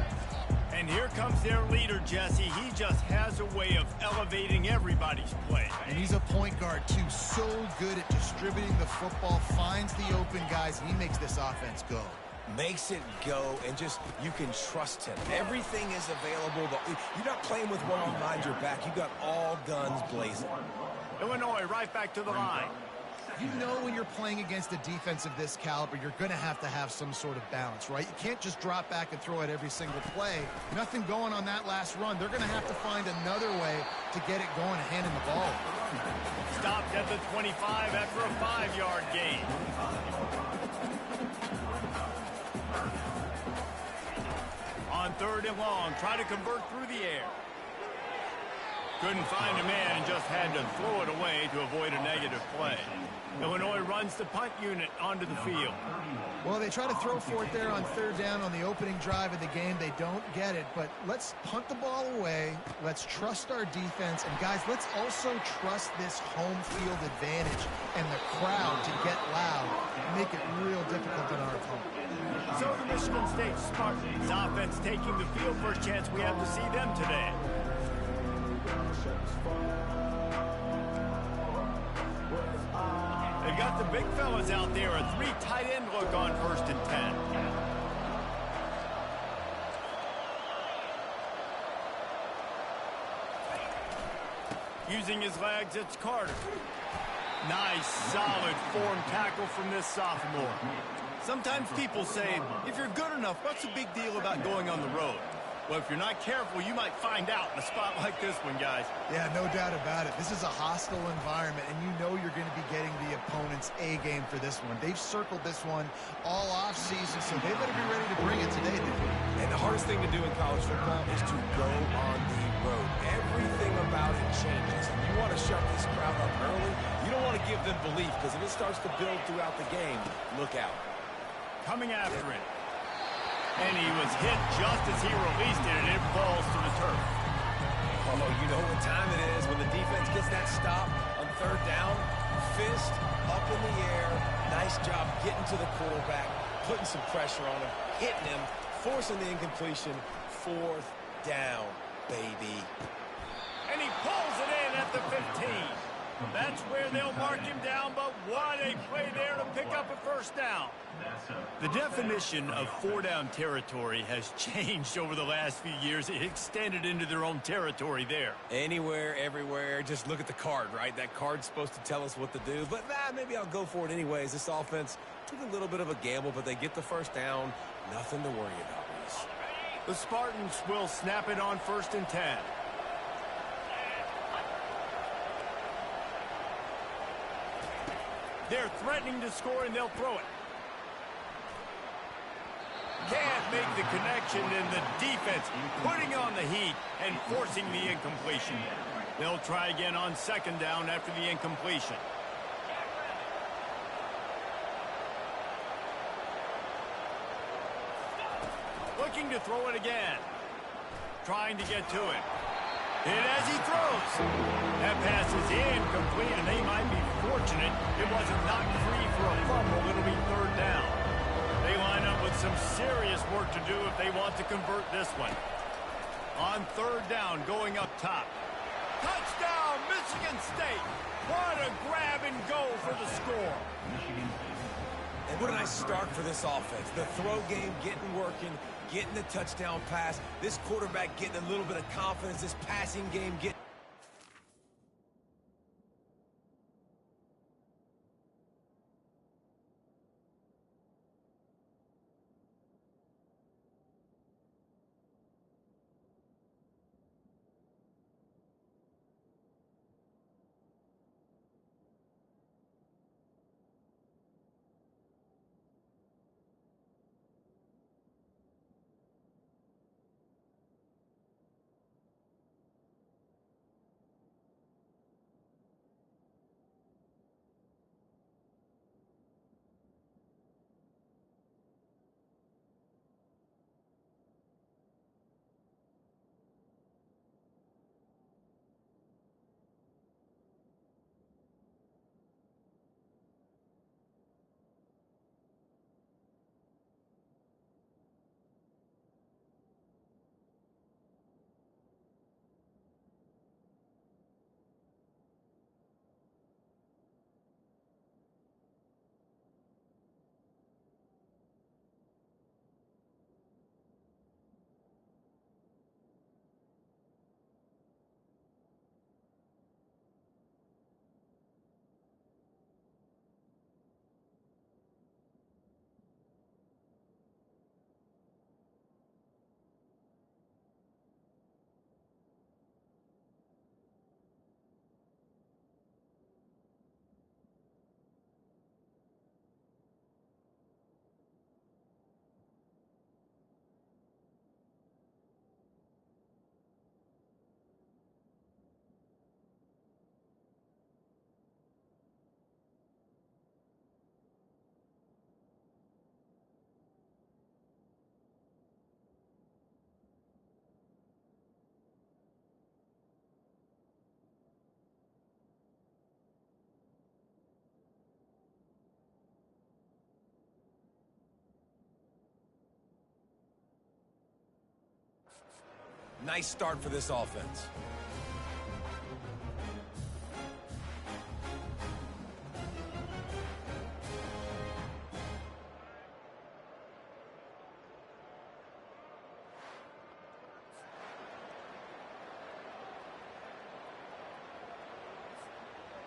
And here comes their leader, Jesse. He just has a way of elevating everybody's play. And he's a point guard, too. So good at distributing the football, finds the open guys. He makes this offense go. Makes it go, and just, you can trust him. Everything is available. You're not playing with one behind your back. You got all guns blazing. Illinois right back to the line. You know when you're playing against a defense of this caliber, you're going to have some sort of balance, right? You can't just drop back and throw it every single play. Nothing going on that last run. They're going to have to find another way to get it going and hand him the ball. Stopped at the 25 after a 5-yard gain. On 3rd and long, try to convert through the air. Couldn't find a man and just had to throw it away to avoid a negative play. Illinois runs the punt unit onto the field. Well, they try to throw for it there on 3rd down on the opening drive of the game. They don't get it, but let's punt the ball away. Let's trust our defense. And, guys, let's also trust this home field advantage and the crowd to get loud and make it real difficult on our opponent. So the Michigan State Spartans offense taking the field. First chance we have to see them today. They've got the big fellas out there. A 3 tight end look on 1st and 10. Using his legs, it's Carter. Nice, solid form tackle from this sophomore. Sometimes people say, if you're good enough, what's the big deal about going on the road? Well, if you're not careful, you might find out in a spot like this one, guys. Yeah, no doubt about it. This is a hostile environment, and you know you're going to be getting the opponent's A game for this one. They've circled this one all offseason, so they better be ready to bring it today, dude. And the hardest thing to do in college football is to go on the road. Everything about it changes, and you want to shut this crowd up early. You don't want to give them belief, because if it starts to build throughout the game, look out. Coming after it. And he was hit just as he released it, and it falls to the turf. Oh, you know what time it is when the defense gets that stop on 3rd down. Fist up in the air. Nice job getting to the quarterback, putting some pressure on him, hitting him, forcing the incompletion. 4th down, baby. And he pulls it in at the 15. That's where they'll mark him down, but what a play there to pick up a 1st down. The definition of 4-down territory has changed over the last few years. It extended into their own territory there. Anywhere, everywhere. Just look at the card, right? That card's supposed to tell us what to do. But maybe I'll go for it anyways. This offense took a little bit of a gamble, but they get the 1st down. Nothing to worry about, Reese. The Spartans will snap it on 1st and 10. They're threatening to score, and they'll throw it. Can't make the connection, and the defense putting on the heat and forcing the incompletion. They'll try again on 2nd down after the incompletion. Looking to throw it again. Trying to get to it. Hit as he throws. That pass is incomplete, and they might be fortunate it wasn't knocked free for a fumble. It'll be 3rd down. They line up with some serious work to do if they want to convert this one. On 3rd down, going up top. Touchdown, Michigan State. What a grab and go for the score. And what a nice start for this offense. The throw game getting working, getting the touchdown pass. This quarterback getting a little bit of confidence. This passing game getting... Nice start for this offense.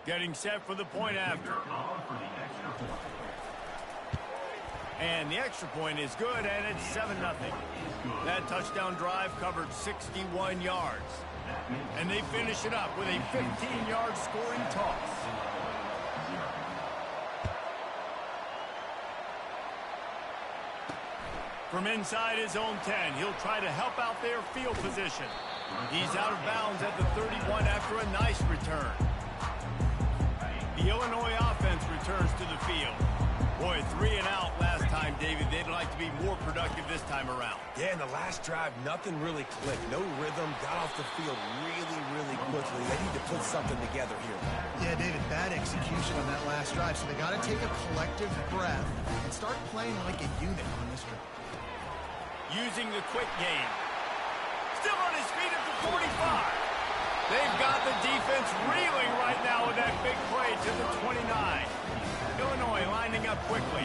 Getting set for the point after. And the extra point is good, and it's 7-0. That touchdown drive covered 61 yards. And they finish it up with a 15-yard scoring toss. From inside his own 10, he'll try to help out their field position. He's out of bounds at the 31 after a nice return. The Illinois offense returns to the field. Boy, 3 and out last time, David. They'd like to be more productive this time around. Yeah, in the last drive, nothing really clicked. No rhythm, got off the field really quickly. They need to put something together here. Yeah, David, bad execution on that last drive, so they got to take a collective breath and start playing like a unit on this one. Using the quick game. Still on his feet at the 45. They've got the defense reeling right now with that big play to the 29. Illinois lining up quickly.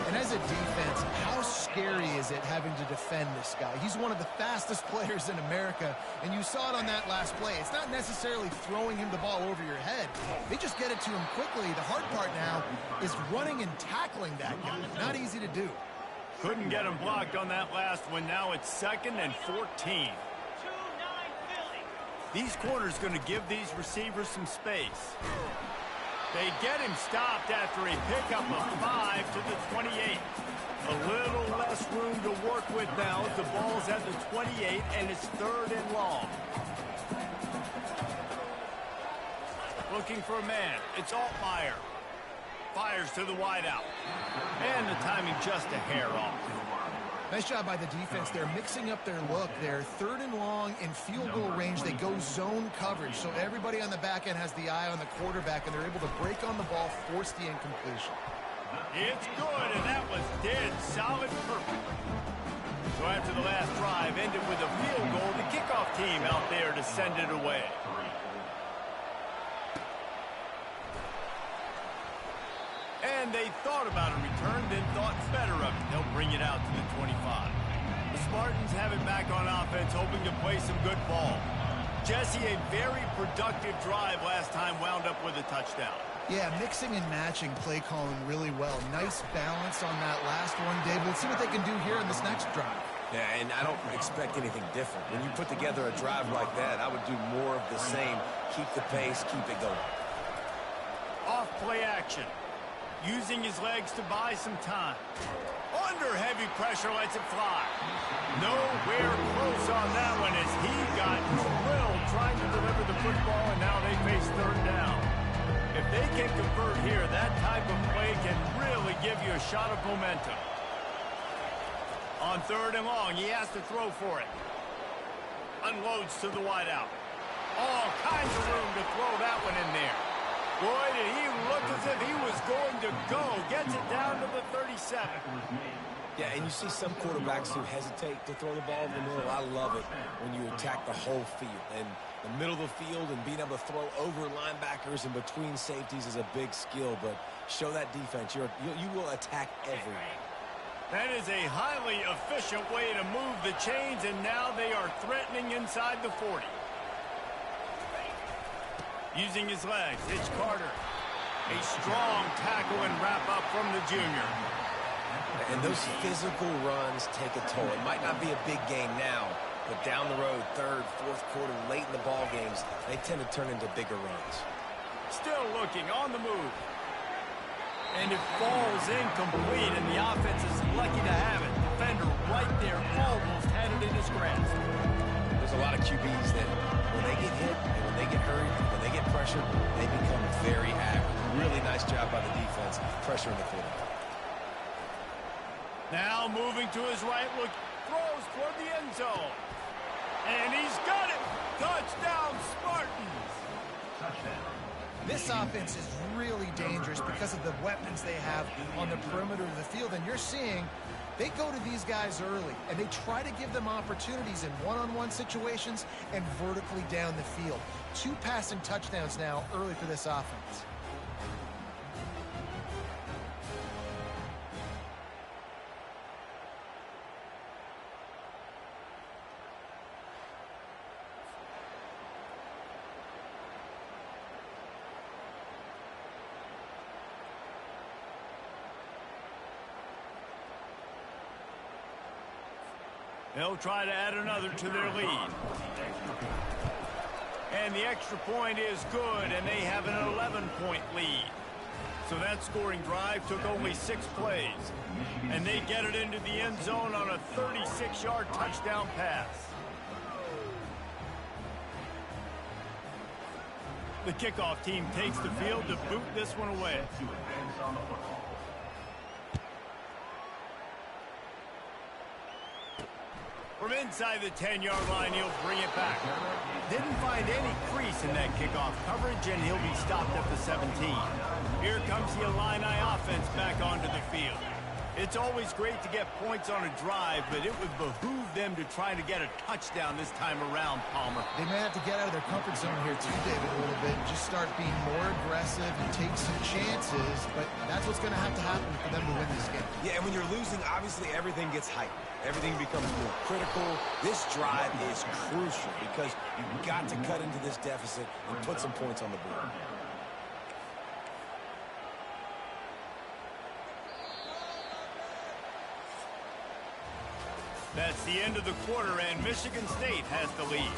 And as a defense, how scary is it having to defend this guy? He's one of the fastest players in America, and you saw it on that last play. It's not necessarily throwing him the ball over your head. They just get it to him quickly. The hard part now is running and tackling that guy. Not easy to do. Couldn't get him blocked on that last one. Now it's 2nd and 14. These corners going to give these receivers some space. They get him stopped after a pickup of 5 to the 28. A little less room to work with now as the ball's at the 28 and it's 3rd and long. Looking for a man. It's Altmaier. Fires to the wideout. And the timing just a hair off. Nice job by the defense. They're mixing up their look. They're 3rd and long in field goal range. They go zone coverage. So everybody on the back end has the eye on the quarterback, and they're able to break on the ball, force the incompletion. It's good, and that was dead solid perfect. So after the last drive ended with a field goal, the kickoff team out there to send it away. And they thought about a return, then thought better of it. They'll bring it out to the 25. The Spartans have it back on offense, hoping to play some good ball. Jesse, a very productive drive last time, wound up with a touchdown. Yeah, mixing and matching play calling really well. Nice balance on that last one, David. Let's see what they can do here in this next drive. Yeah, and I don't expect anything different. When you put together a drive like that, I would do more of the same. Keep the pace, keep it going. Off play action. Using his legs to buy some time. Under heavy pressure, lets it fly. Nowhere close on that one as he got drilled trying to deliver the football, and now they face third down. If they can convert here, that type of play can really give you a shot of momentum. On third and long, he has to throw for it. Unloads to the wideout. All kinds of room to throw that one in there. Boy, did he look as if he was going to go. Gets it down to the 37. Yeah, and you see some quarterbacks who hesitate to throw the ball in the middle. I love it when you attack the whole field. And the middle of the field and being able to throw over linebackers and between safeties is a big skill. But show that defense. You will attack everyone. That is a highly efficient way to move the chains, and now they are threatening inside the 40. Using his legs, it's Carter. A strong tackle and wrap up from the junior. And those physical runs take a toll. It might not be a big game now, but down the road, third, fourth quarter, late in the ball games, they tend to turn into bigger runs. Still looking on the move. And it falls incomplete, and the offense is lucky to have it. Defender right there, almost had it in his grasp. There's a lot of QBs that when they get hit, and when they get hurried, when they get pressured, they become very active. Really nice job by the defense, pressuring the quarterback. Now moving to his right, look, throws toward the end zone. And he's got it! Touchdown, Spartans! Touchdown. This offense is really dangerous because of the weapons they have on the perimeter of the field. And you're seeing they go to these guys early, and they try to give them opportunities in one-on-one situations and vertically down the field. 2 passing touchdowns now early for this offense. They'll try to add another to their lead. And the extra point is good, and they have an 11-point lead. So that scoring drive took only 6 plays. And they get it into the end zone on a 36-yard touchdown pass. The kickoff team takes the field to boot this one away. From inside the 10-yard line, he'll bring it back. Didn't find any crease in that kickoff coverage, and he'll be stopped at the 17. Here comes the Illini offense back onto the field. It's always great to get points on a drive, but it would behoove them to try to get a touchdown this time around, Palmer. They may have to get out of their comfort zone here too, David, a little bit, and just start being more aggressive and take some chances, but that's what's going to have to happen for them to win this game. Yeah, and when you're losing, obviously everything gets heightened. Everything becomes more critical. This drive is crucial because you've got to cut into this deficit and put some points on the board. That's the end of the quarter, and Michigan State has the lead.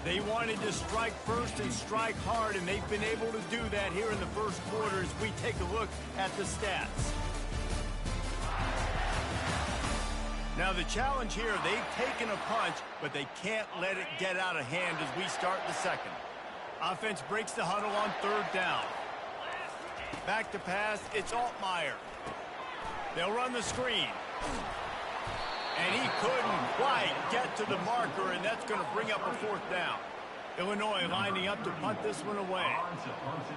They wanted to strike first and strike hard, and they've been able to do that here in the first quarter as we take a look at the stats. Now the challenge here, they've taken a punch, but they can't let it get out of hand as we start the second. Offense breaks the huddle on third down. Back to pass, it's Altmaier. They'll run the screen. And he couldn't quite get to the marker, and that's going to bring up a fourth down. Illinois lining up to punt this one away.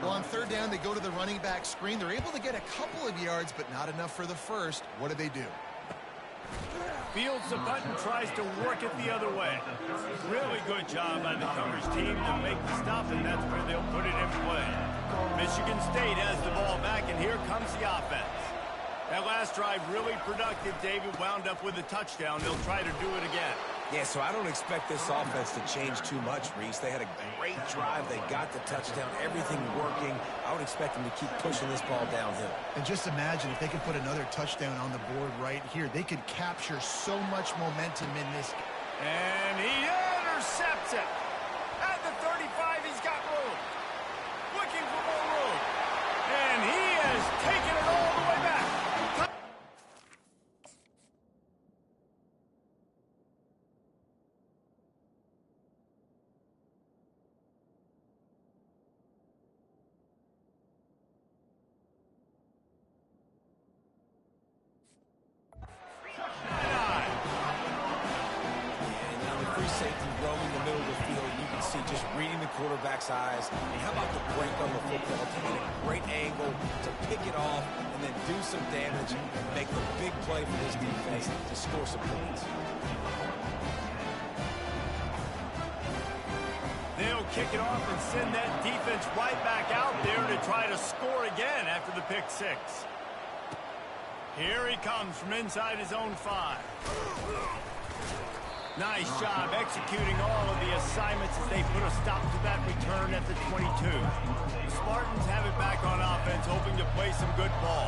Well, on third down, they go to the running back screen. They're able to get a couple of yards, but not enough for the first. What do? Fields the punt and tries to work it the other way. Really good job by the coverage team to make the stop, and that's where they'll put it in play. Michigan State has the ball back, and here comes the offense. That last drive really productive. David wound up with a touchdown. They'll try to do it again. Yeah, so I don't expect this offense to change too much, Reese. They had a great drive. They got the touchdown, everything working. I would expect them to keep pushing this ball downhill. And just imagine if they could put another touchdown on the board right here. They could capture so much momentum in this. And he intercepts it. At the 35, he's got room. Looking for more room. And he has taken it all the way back. Quarterback's eyes. And how about the break on the football, taking a great angle to pick it off and then do some damage and make the big play for this defense to score some points. They'll kick it off and send that defense right back out there to try to score again after the pick six. Here he comes from inside his own 5. Nice job executing all of the assignments as they put a stop to that return at the 22. The Spartans have it back on offense, hoping to play some good ball.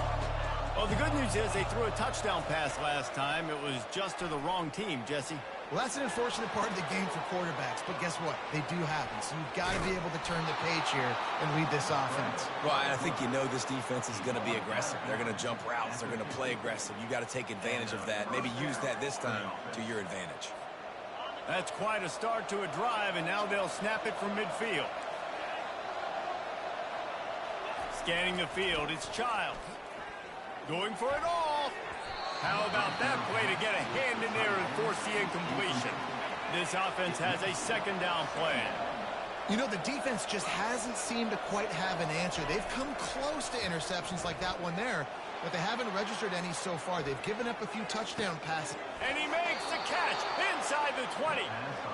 Well, the good news is they threw a touchdown pass last time. It was just to the wrong team, Jesse. Well, that's an unfortunate part of the game for quarterbacks, but guess what? They do happen, so you've got to be able to turn the page here and lead this offense. Well, I think you know this defense is going to be aggressive. They're going to jump routes. They're going to play aggressive. You got to take advantage of that. Maybe use that this time to your advantage. That's quite a start to a drive, and now they'll snap it from midfield. Scanning the field, it's Child. Going for it all. How about that play to get a hand in there and force the incompletion? This offense has a second down plan. You know, the defense just hasn't seemed to quite have an answer. They've come close to interceptions like that one there, but they haven't registered any so far. They've given up a few touchdown passes. And he makes the catch inside the 20.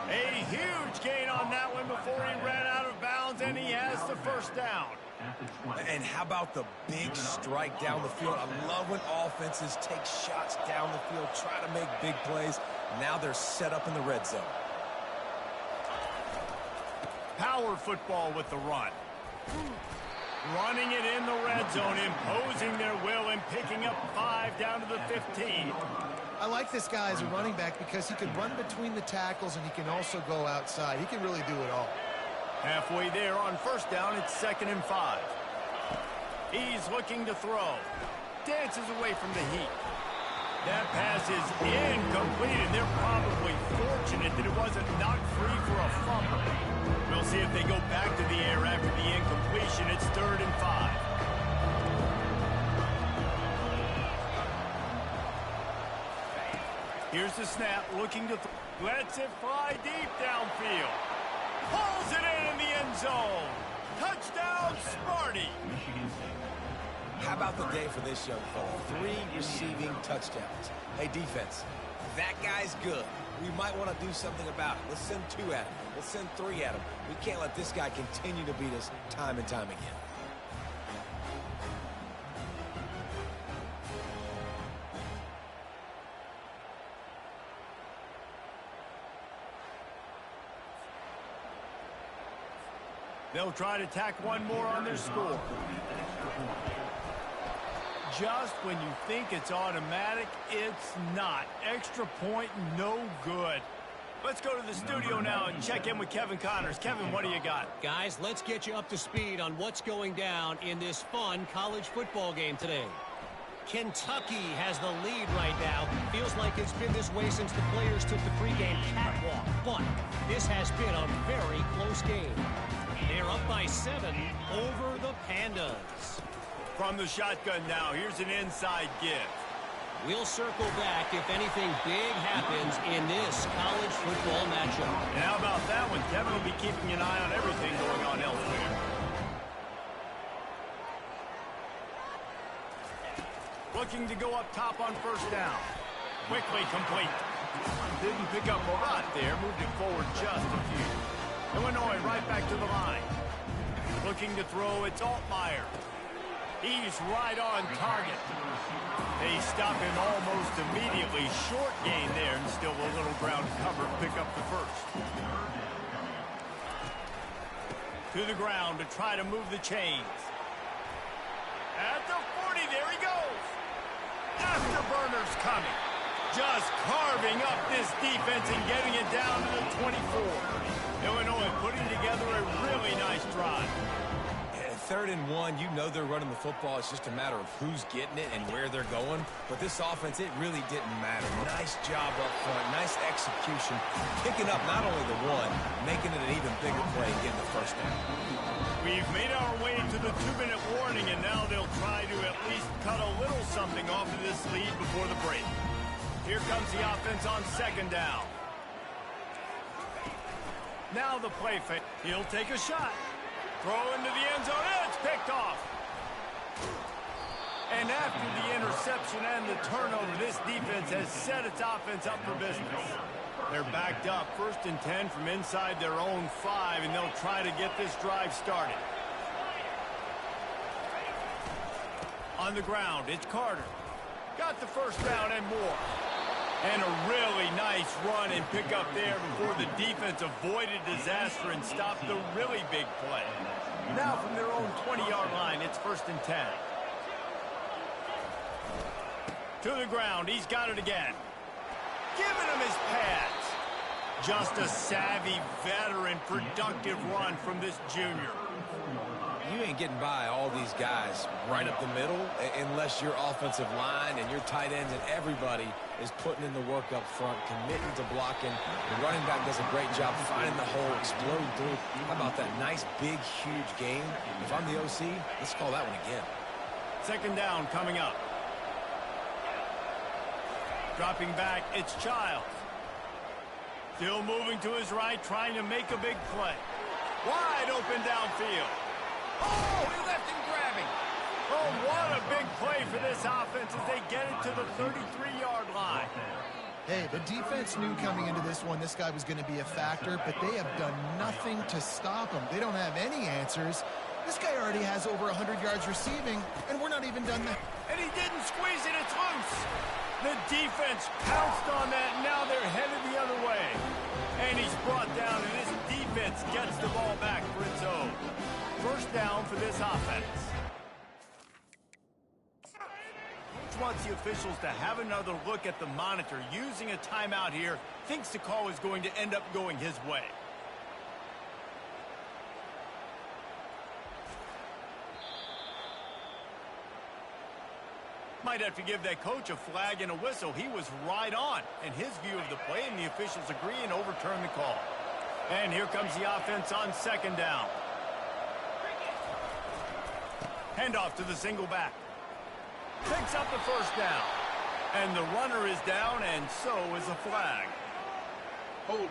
A huge gain on that one before he ran out of bounds, and he has the first down. And how about the big strike down the field? I love when offenses take shots down the field, try to make big plays. Now they're set up in the red zone. Power football with the run. Running it in the red zone, imposing their will and picking up 5 down to the 15. I like this guy as a running back because he can run between the tackles and he can also go outside. He can really do it all. Halfway there on first down, it's 2nd and 5. He's looking to throw. Dances away from the heat. That pass is incomplete, and they're probably fortunate that it wasn't knocked free for a fumble. We'll see if they go back to the air after the incompletion. It's 3rd and 5. Here's the snap, looking to lets it fly deep downfield. Pulls it in the end zone. Touchdown, Sparty. How about the day for this young fella? 3 receiving touchdowns. Hey, defense, that guy's good. We might want to do something about it. Let's send 2 at him. Let's send 3 at him. We can't let this guy continue to beat us time and time again. They'll try to tack one more on their score. Just when you think it's automatic, it's not. Extra point, no good. Let's go to the studio now and check in with Kevin Connors. Kevin, what do you got? Guys, let's get you up to speed on what's going down in this fun college football game today. Kentucky has the lead right now. Feels like it's been this way since the players took the pregame catwalk. But this has been a very close game. They're up by 7 over the Pandas. From the shotgun now, here's an inside give. We'll circle back if anything big happens in this college football matchup. And how about that one? Kevin will be keeping an eye on everything going on elsewhere. Looking to go up top on first down. Quickly complete. Didn't pick up a lot there. Moved it forward just a few. Illinois right back to the line. Looking to throw, it's Altmaier. He's right on target. They stop him almost immediately. Short gain there and still a little ground cover. Pick up the first. To the ground to try to move the chains. At the 40, there he goes. Afterburners coming. Just carving up this defense and getting it down to the 24. Illinois putting together a really nice drive. At 3rd and 1, you know they're running the football. It's just a matter of who's getting it and where they're going. But this offense, it really didn't matter. Nice job up front. Nice execution. Picking up not only the one, making it an even bigger play and getting the first down. We've made our way to the 2-minute warning, and now they'll try to at least cut a little something off of this lead before the break. Here comes the offense on 2nd down. Now the play fake. He'll take a shot. Throw into the end zone. It's picked off. And after the interception and the turnover, this defense has set its offense up for business. They're backed up 1st and 10 from inside their own 5, and they'll try to get this drive started. On the ground, it's Carter. Got the first down and more. And a really nice run and pick up there before the defense avoided disaster and stopped the really big play. Now from their own 20-yard line, it's 1st and 10. To the ground, he's got it again. Giving him his pads. Just a savvy, veteran, productive run from this junior. You ain't getting by all these guys right up the middle unless your offensive line and your tight ends and everybody is putting in the work up front, committing to blocking. The running back does a great job finding the hole, exploding through. How about that nice, big, huge game? If I'm the OC, let's call that one again. 2nd down coming up. Dropping back, it's Childs. Still moving to his right, trying to make a big play. Wide open downfield. Oh, he left him grabbing. Oh, what a big play for this offense as they get it to the 33-yard line. Hey, the defense knew coming into this one this guy was going to be a factor, but they have done nothing to stop him. They don't have any answers. This guy already has over 100 yards receiving, and we're not even done that. And he didn't squeeze it, it's loose. The defense pounced on that, and now they're headed the other way. And he's brought down, and this defense gets the ball back for its own. 1st down for this offense. Coach wants the officials to have another look at the monitor. Using a timeout here, thinks the call is going to end up going his way. Might have to give that coach a flag and a whistle. He was right on in his view of the play, and the officials agree and overturn the call. And here comes the offense on 2nd down. Handoff to the single back. Picks up the first down. And the runner is down, and so is a flag. Hold it.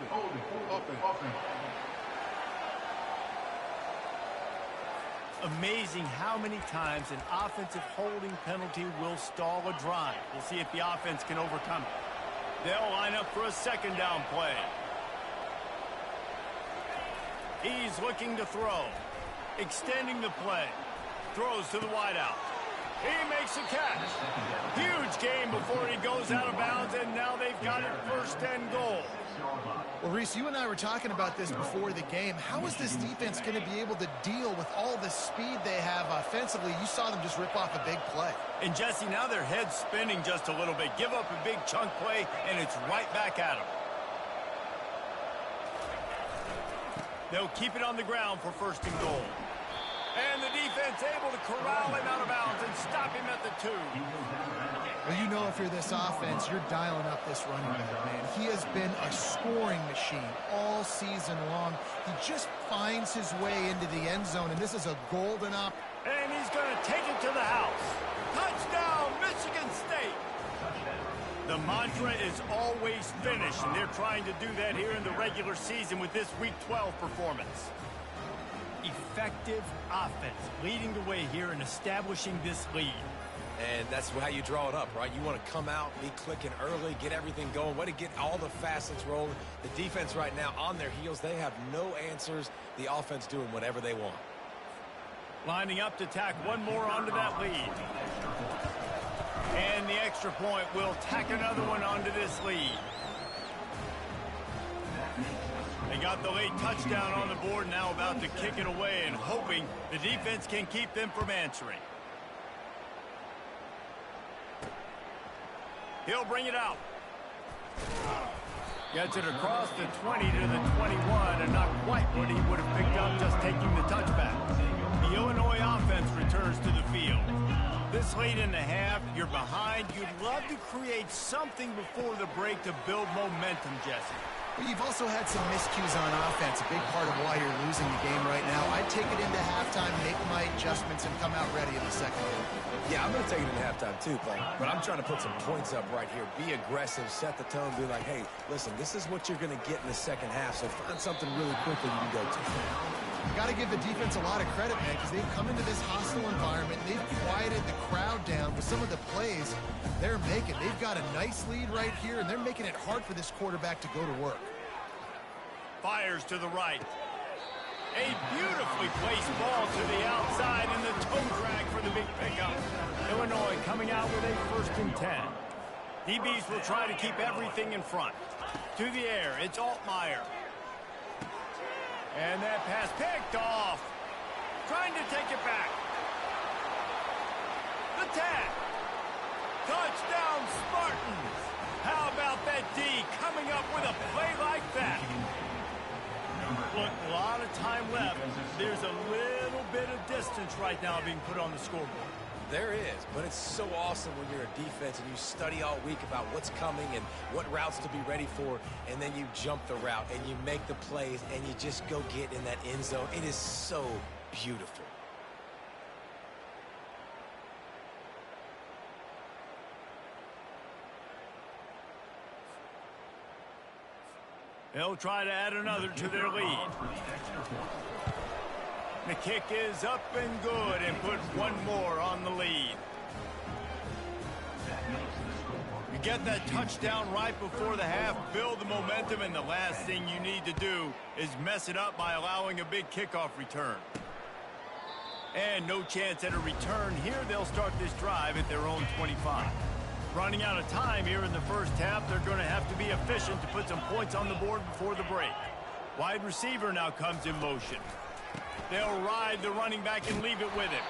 Amazing how many times an offensive holding penalty will stall a drive. We'll see if the offense can overcome it. They'll line up for a 2nd down play. He's looking to throw. Extending the play. Throws to the wideout. He makes a catch. Huge gain before he goes out of bounds, and now they've got it 1st and goal. Well, Reese, you and I were talking about this before the game. How is this defense going to be able to deal with all the speed they have offensively? You saw them just rip off a big play. And, Jesse, now their head's spinning just a little bit. Give up a big chunk play, and it's right back at them. They'll keep it on the ground for 1st and goal. And the defense able to corral him out of bounds and stop him at the 2. Well, you know if you're this offense, you're dialing up this running back, man. He has been a scoring machine all season long. He just finds his way into the end zone, and this is a golden op. And he's going to take it to the house. Touchdown, Michigan State. The mantra is always finish, and they're trying to do that here in the regular season with this Week 12 performance. Effective offense leading the way here and establishing this lead. And that's how you draw it up, right? You want to come out, be clicking early, get everything going, way to get all the facets rolling. The defense right now on their heels, they have no answers. The offense doing whatever they want. Lining up to tack one more onto that lead. And the extra point will tack another one onto this lead. They got the late touchdown on the board, now about to kick it away and hoping the defense can keep them from answering. He'll bring it out. Gets it across the 20 to the 21, and not quite what he would have picked up just taking the touchback. The Illinois offense returns to the field. This late in the half, you're behind. You'd love to create something before the break to build momentum, Jesse. Well, you've also had some miscues on offense, a big part of why you're losing the game right now. I'd take it into halftime, make my adjustments, and come out ready in the second half. Yeah, I'm going to take it in halftime too, but I'm trying to put some points up right here. Be aggressive, set the tone, be like, hey, listen, this is what you're going to get in the second half, so find something really quickly you can go to. You got to give the defense a lot of credit, man, because they've come into this hostile environment. They've quieted the crowd down with some of the plays they're making. They've got a nice lead right here, and they're making it hard for this quarterback to go to work. Fires to the right. A beautifully placed ball to the outside, and the toe drag for the big pickup. Illinois coming out with a 1st and 10. DBs will try to keep everything in front. To the air, it's Altmaier. And that pass picked off. Trying to take it back. The tag. Touchdown, Spartans. How about that D coming up with a play like that? Look, a lot of time left. There's a little bit of distance right now being put on the scoreboard. There is, but it's so awesome when you're a defense and you study all week about what's coming and what routes to be ready for, and then you jump the route and you make the plays and you just go get in that end zone. It is so beautiful. They'll try to add another to their lead. The kick is up and good and put one more on the lead. You get that touchdown right before the half, build the momentum, and the last thing you need to do is mess it up by allowing a big kickoff return. And no chance at a return here. They'll start this drive at their own 25. Running out of time here in the first half, they're going to have to be efficient to put some points on the board before the break. Wide receiver now comes in motion. They'll ride the running back and leave it with him.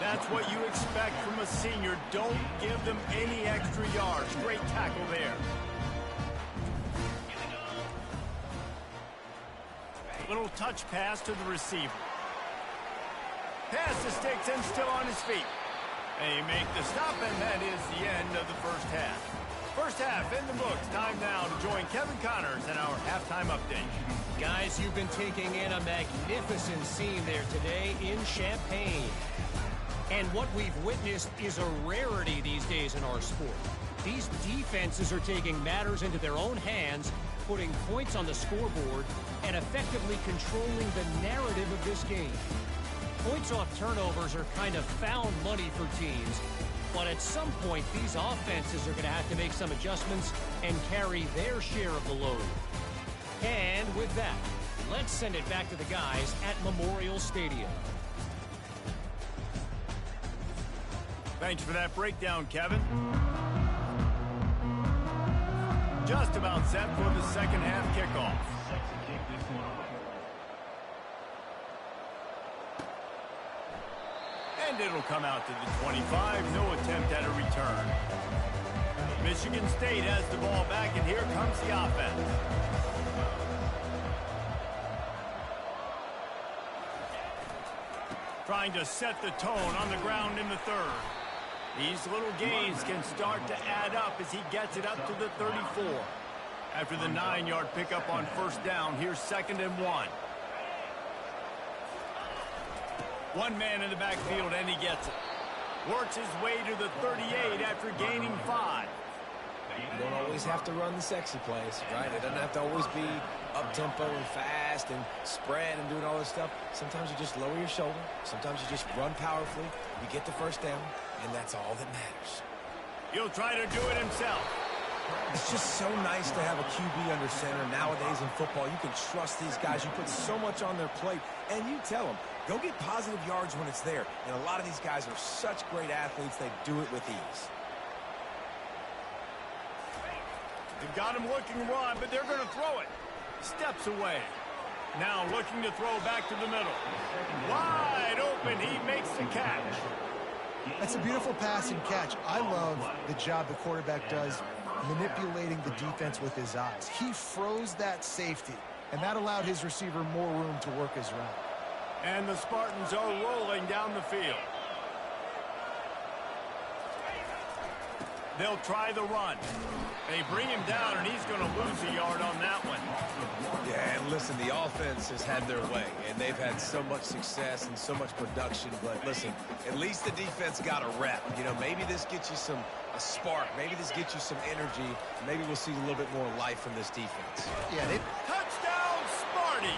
That's what you expect from a senior. Don't give them any extra yards. Great tackle there. Little touch pass to the receiver. Pass to Sticks and still on his feet. They make the stop, and that is the end of the first half. First half in the books. Time now to join Kevin Connors in our halftime update. Guys, you've been taking in a magnificent scene there today in Champaign. And what we've witnessed is a rarity these days in our sport. These defenses are taking matters into their own hands, putting points on the scoreboard, and effectively controlling the narrative of this game. Points off turnovers are kind of found money for teams, but at some point these offenses are going to have to make some adjustments and carry their share of the load. And with that, let's send it back to the guys at Memorial Stadium. Thanks for that breakdown, Kevin. Just about set for the second half kickoff. And it'll come out to the 25. No attempt at a return. Michigan State has the ball back, and here comes the offense. Trying to set the tone on the ground in the third. These little gains can start to add up as he gets it up to the 34. After the 9-yard pickup on first down, here's 2nd and 1. One man in the backfield, and he gets it. Works his way to the 38 after gaining 5. You don't always have to run the sexy plays, right? It doesn't have to always be up-tempo and fast and spread and doing all this stuff. Sometimes you just lower your shoulder. Sometimes you just run powerfully. You get the first down, and that's all that matters. He'll try to do it himself. It's just so nice to have a QB under center. Nowadays in football, you can trust these guys. You put so much on their plate, and you tell them, go get positive yards when it's there. And a lot of these guys are such great athletes, they do it with ease. They've got him looking to run, but they're going to throw it. Steps away. Now looking to throw back to the middle. Wide open. He makes the catch. That's a beautiful pass and catch. I love the job the quarterback does manipulating the defense with his eyes. He froze that safety, and that allowed his receiver more room to work his route. And the Spartans are rolling down the field. They'll try the run. They bring him down, and he's going to lose a yard on that one. Yeah, and listen, the offense has had their way, and they've had so much success and so much production. But listen, at least the defense got a rep. You know, maybe this gets you a spark. Maybe this gets you some energy. Maybe we'll see a little bit more life from this defense. Yeah, Touchdown, Sparty!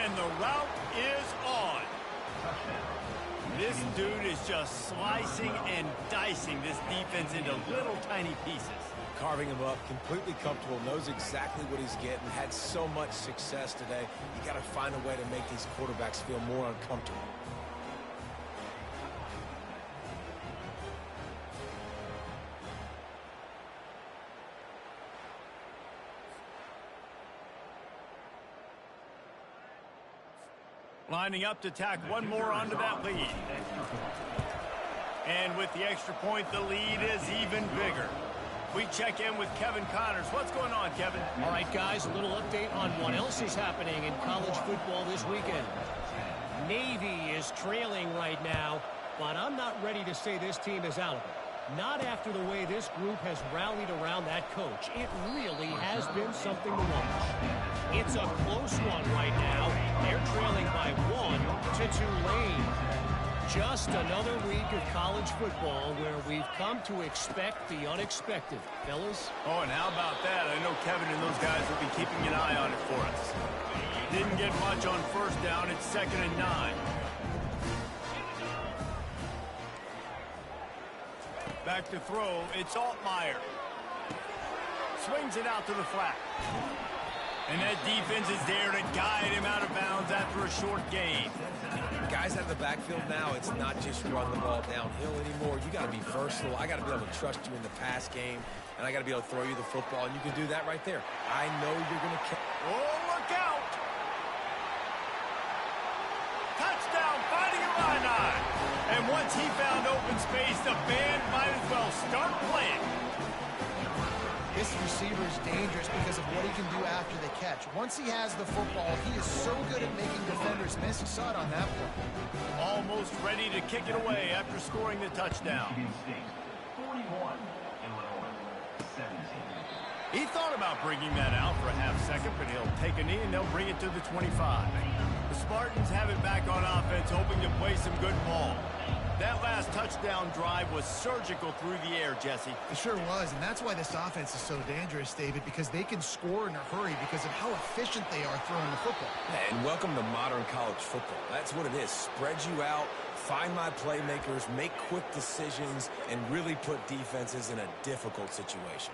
And the route is on. This dude is just slicing and dicing this defense into little tiny pieces. Carving him up, completely comfortable, knows exactly what he's getting, had so much success today. You got to find a way to make these quarterbacks feel more uncomfortable. Lining up to tack one more onto that lead. And with the extra point, the lead is even bigger. We check in with Kevin Connors. What's going on, Kevin? All right, guys, a little update on what else is happening in college football this weekend. Navy is trailing right now, but I'm not ready to say this team is out of it. Not after the way this group has rallied around that coach. It really has been something to watch. It's a close one right now. They're trailing by 1 to Tulane. Just another week of college football where we've come to expect the unexpected. Fellas? Oh, and how about that? I know Kevin and those guys will be keeping an eye on it for us. Didn't get much on first down. It's 2nd and 9. Back to throw. It's Altmaier. Swings it out to the flat. And that defense is there to guide him out of bounds after a short gain. Guys out of the backfield now, it's not just run the ball downhill anymore. You got to be versatile. I got to be able to trust you in the pass game, and I got to be able to throw you the football, and you can do that right there. I know you're going to... Oh, look out! Touchdown, finding a Illini. And once he found open space, the band might as well start playing. This receiver is dangerous because of what he can do after the catch. Once he has the football, he is so good at making defenders miss. You saw it on that play. Almost ready to kick it away after scoring the touchdown. He thought about bringing that out for a half second, but he'll take a knee and they'll bring it to the 25. The Spartans have it back on offense, hoping to play some good ball. That last touchdown drive was surgical through the air, Jesse. It sure was, and that's why this offense is so dangerous, David, because they can score in a hurry because of how efficient they are throwing the football. And welcome to modern college football. That's what it is. Spread you out, find my playmakers, make quick decisions, and really put defenses in a difficult situation.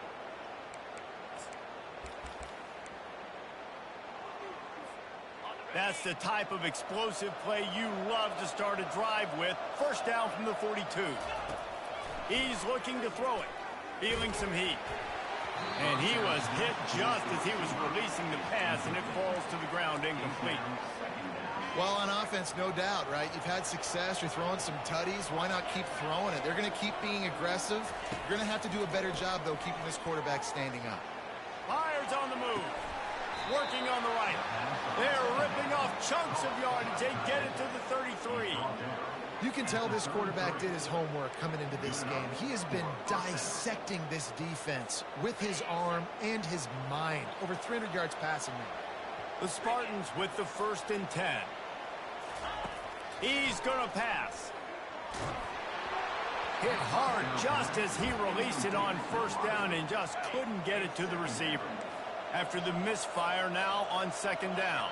That's the type of explosive play you love to start a drive with. First down from the 42. He's looking to throw it, feeling some heat. And he was hit just as he was releasing the pass, and it falls to the ground incomplete. Well, on offense, no doubt, right? You've had success. You're throwing some tutties. Why not keep throwing it? They're going to keep being aggressive. You're going to have to do a better job, though, keeping this quarterback standing up. Myers on the move. Working on the right. They're ripping off chunks of yardage. They get it to the 33. You can tell this quarterback did his homework coming into this game. He has been dissecting this defense with his arm and his mind. Over 300 yards passing now. The Spartans with the 1st and 10. He's going to pass. Hit hard just as he released it on first down and just couldn't get it to the receiver. After the misfire, now on 2nd down.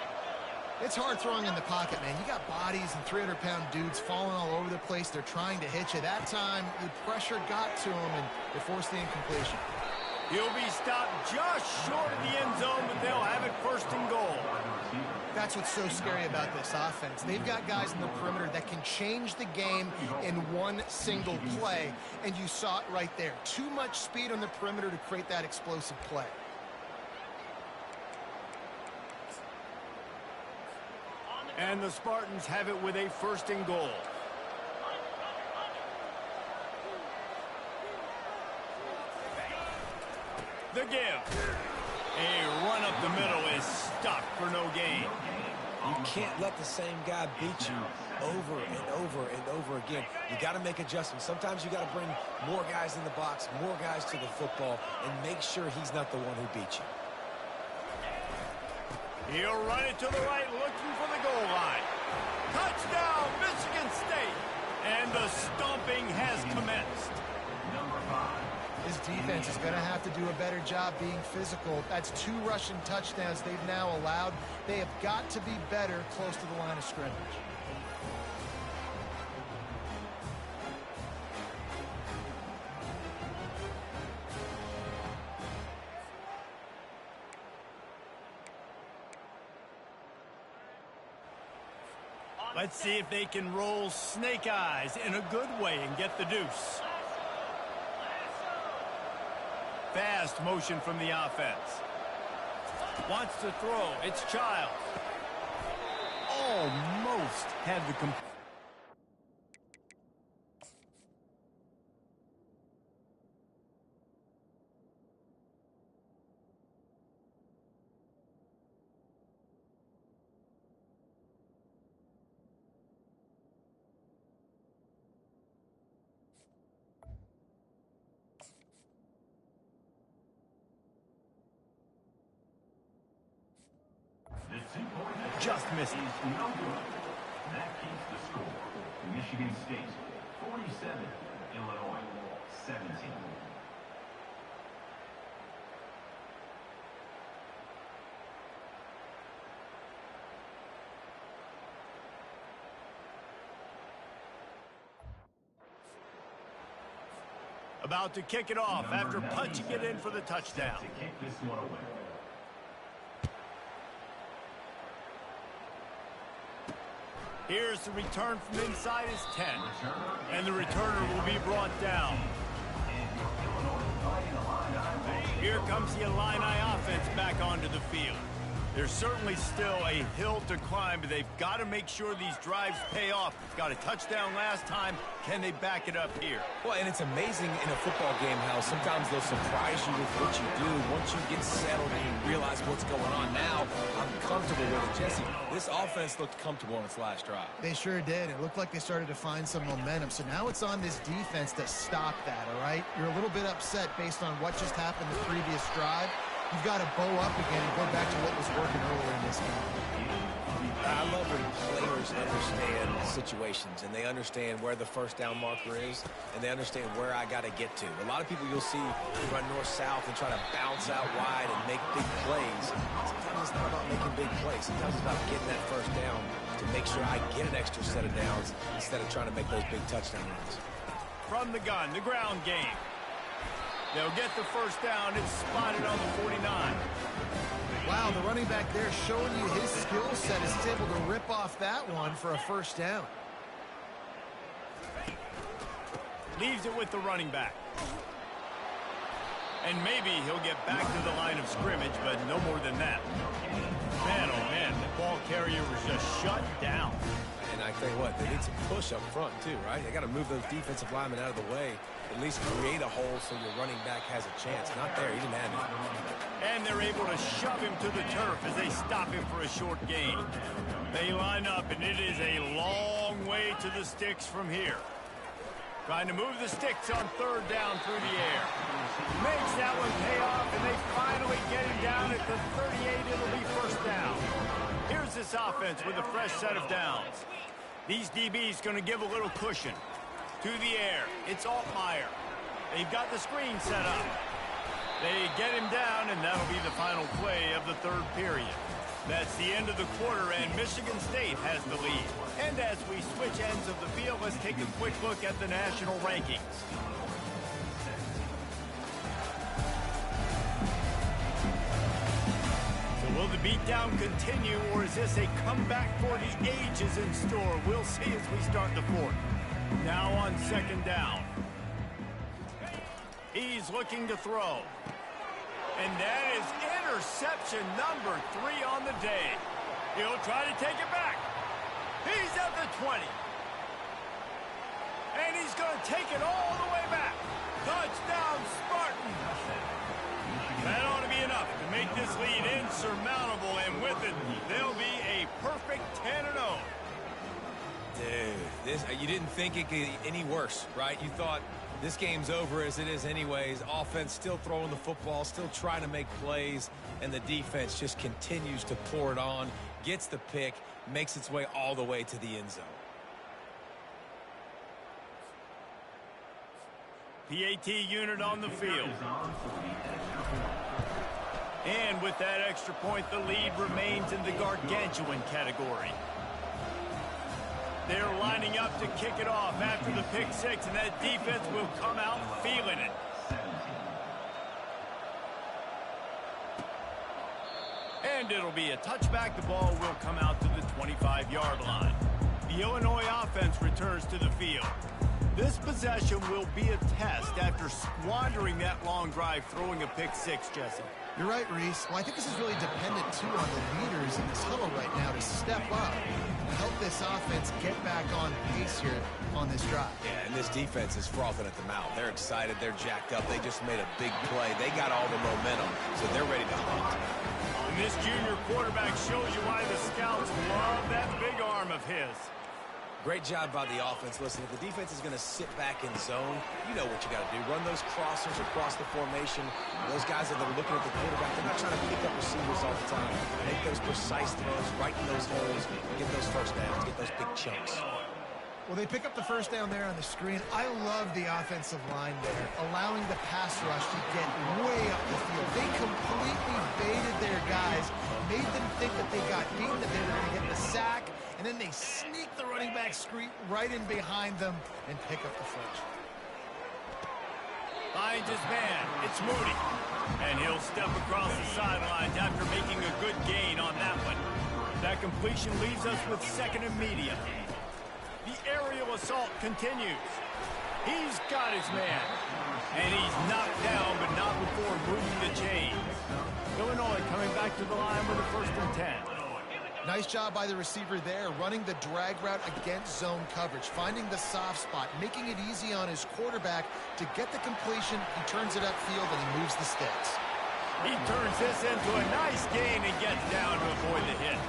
It's hard throwing in the pocket, man. You got bodies and 300-pound dudes falling all over the place. They're trying to hit you. That time, the pressure got to him, and it forced the incompletion. He'll be stopped just short of the end zone, but they'll have it first and goal. That's what's so scary about this offense. They've got guys in the perimeter that can change the game in one single play, and you saw it right there. Too much speed on the perimeter to create that explosive play. And the Spartans have it with a first and goal. The give. A run up the middle is stuck for no gain. You can't let the same guy beat you over and over and over again. You got to make adjustments. Sometimes you got to bring more guys in the box, more guys to the football, and make sure he's not the one who beat you. He'll run it to the right, looking for the goal line. Touchdown, Michigan State. And the stomping has commenced. This defense is going to have to do a better job being physical. That's 2 rushing touchdowns they've now allowed. They have got to be better close to the line of scrimmage. Let's see if they can roll snake eyes in a good way and get the deuce. Fast motion from the offense. Wants to throw. It's Childs. Almost had the complete. Just missed it. No good. That keeps the score. Michigan State 47, Illinois 17. About to kick it off after punching it in for the touchdown. To kick this one away. Here's the return from inside his 10. And the returner will be brought down. Here comes the Illini offense back onto the field. There's certainly still a hill to climb, but they've got to make sure these drives pay off. Got a touchdown last time. Can they back it up here? Well, and it's amazing in a football game how sometimes they'll surprise you with what you do. Once you get settled and you realize what's going on now, I'm comfortable with it. Jesse, this offense looked comfortable on its last drive. They sure did. It looked like they started to find some momentum. So now it's on this defense to stop that, all right? You're a little bit upset based on what just happened the previous drive. You've got to bow up again and go back to what was working earlier in this game. I love when players understand situations and they understand where the first down marker is and they understand where I got to get to. A lot of people you'll see run north-south and try to bounce out wide and make big plays. Sometimes it's not about making big plays. Sometimes it's about getting that first down to make sure I get an extra set of downs instead of trying to make those big touchdown runs. From the gun, the ground game. They'll get the first down. It's spotted on the 49. Wow, the running back there showing you his skill set is able to rip off that one for a first down. Leaves it with the running back. And maybe he'll get back to the line of scrimmage, but no more than that. Man, oh man, the ball carrier was just shut down. And I tell you what, they need some push up front too, right? They got to move those defensive linemen out of the way, at least create a hole so your running back has a chance. Not there, he didn't have it. And they're able to shove him to the turf as they stop him for a short gain. They line up, and it is a long way to the sticks from here. Trying to move the sticks on third down through the air. Makes that one pay off, and they finally get him down at the 38. It'll be first down. Here's this offense with a fresh set of downs. These DBs going to give a little cushion. To the air, it's Altmaier. They've got the screen set up. They get him down, and that'll be the final play of the third period. That's the end of the quarter, and Michigan State has the lead. And as we switch ends of the field, let's take a quick look at the national rankings. beatdown continue, or is this a comeback for the ages in store? We'll see as we start the fourth. Now on second down. He's looking to throw. And that is interception number 3 on the day. He'll try to take it back. He's at the 20. And he's going to take it all the way back. Touchdown, Spartans. That ought to be enough to make this lead insurmountable, and with it, they'll be a perfect 10-0. Dude, you didn't think it could get any worse, right? You thought this game's over as it is anyways. Offense still throwing the football, still trying to make plays, and the defense just continues to pour it on, gets the pick, makes its way all the way to the end zone. PAT unit on the field. And with that extra point, the lead remains in the gargantuan category. They're lining up to kick it off after the pick six, and that defense will come out feeling it. And it'll be a touchback. The ball will come out to the 25-yard line. The Illinois offense returns to the field. This possession will be a test after squandering that long drive throwing a pick six, Jesse. You're right, Reese. Well, I think this is really dependent, too, on the leaders in this huddle right now to step up and help this offense get back on pace here on this drive. Yeah, and this defense is frothing at the mouth. They're excited. They're jacked up. They just made a big play. They got all the momentum, so they're ready to hunt. And this junior quarterback shows you why the scouts love that big arm of his. Great job by the offense. Listen, if the defense is going to sit back in zone, you know what you got to do. Run those crossers across the formation. Those guys that are looking at the quarterback, they're not trying to pick up receivers all the time. Make those precise throws, right in those holes, get those first downs, get those big chunks. Well, they pick up the first down there on the screen. I love the offensive line there, allowing the pass rush to get way up the field. They completely baited their guys, made them think that they got beaten, that they were going to get the sack, and then they sneak the running back screen right in behind them and pick up the first. Finds his man. It's Moody. And he'll step across the sidelines after making a good gain on that one. That completion leaves us with second and medium. The aerial assault continues. He's got his man. And he's knocked down, but not before moving the chains. Illinois coming back to the line with a 1st and 10. Nice job by the receiver there, running the drag route against zone coverage, finding the soft spot, making it easy on his quarterback to get the completion. He turns it upfield, and he moves the sticks. He turns this into a nice gain and gets down to avoid the hit.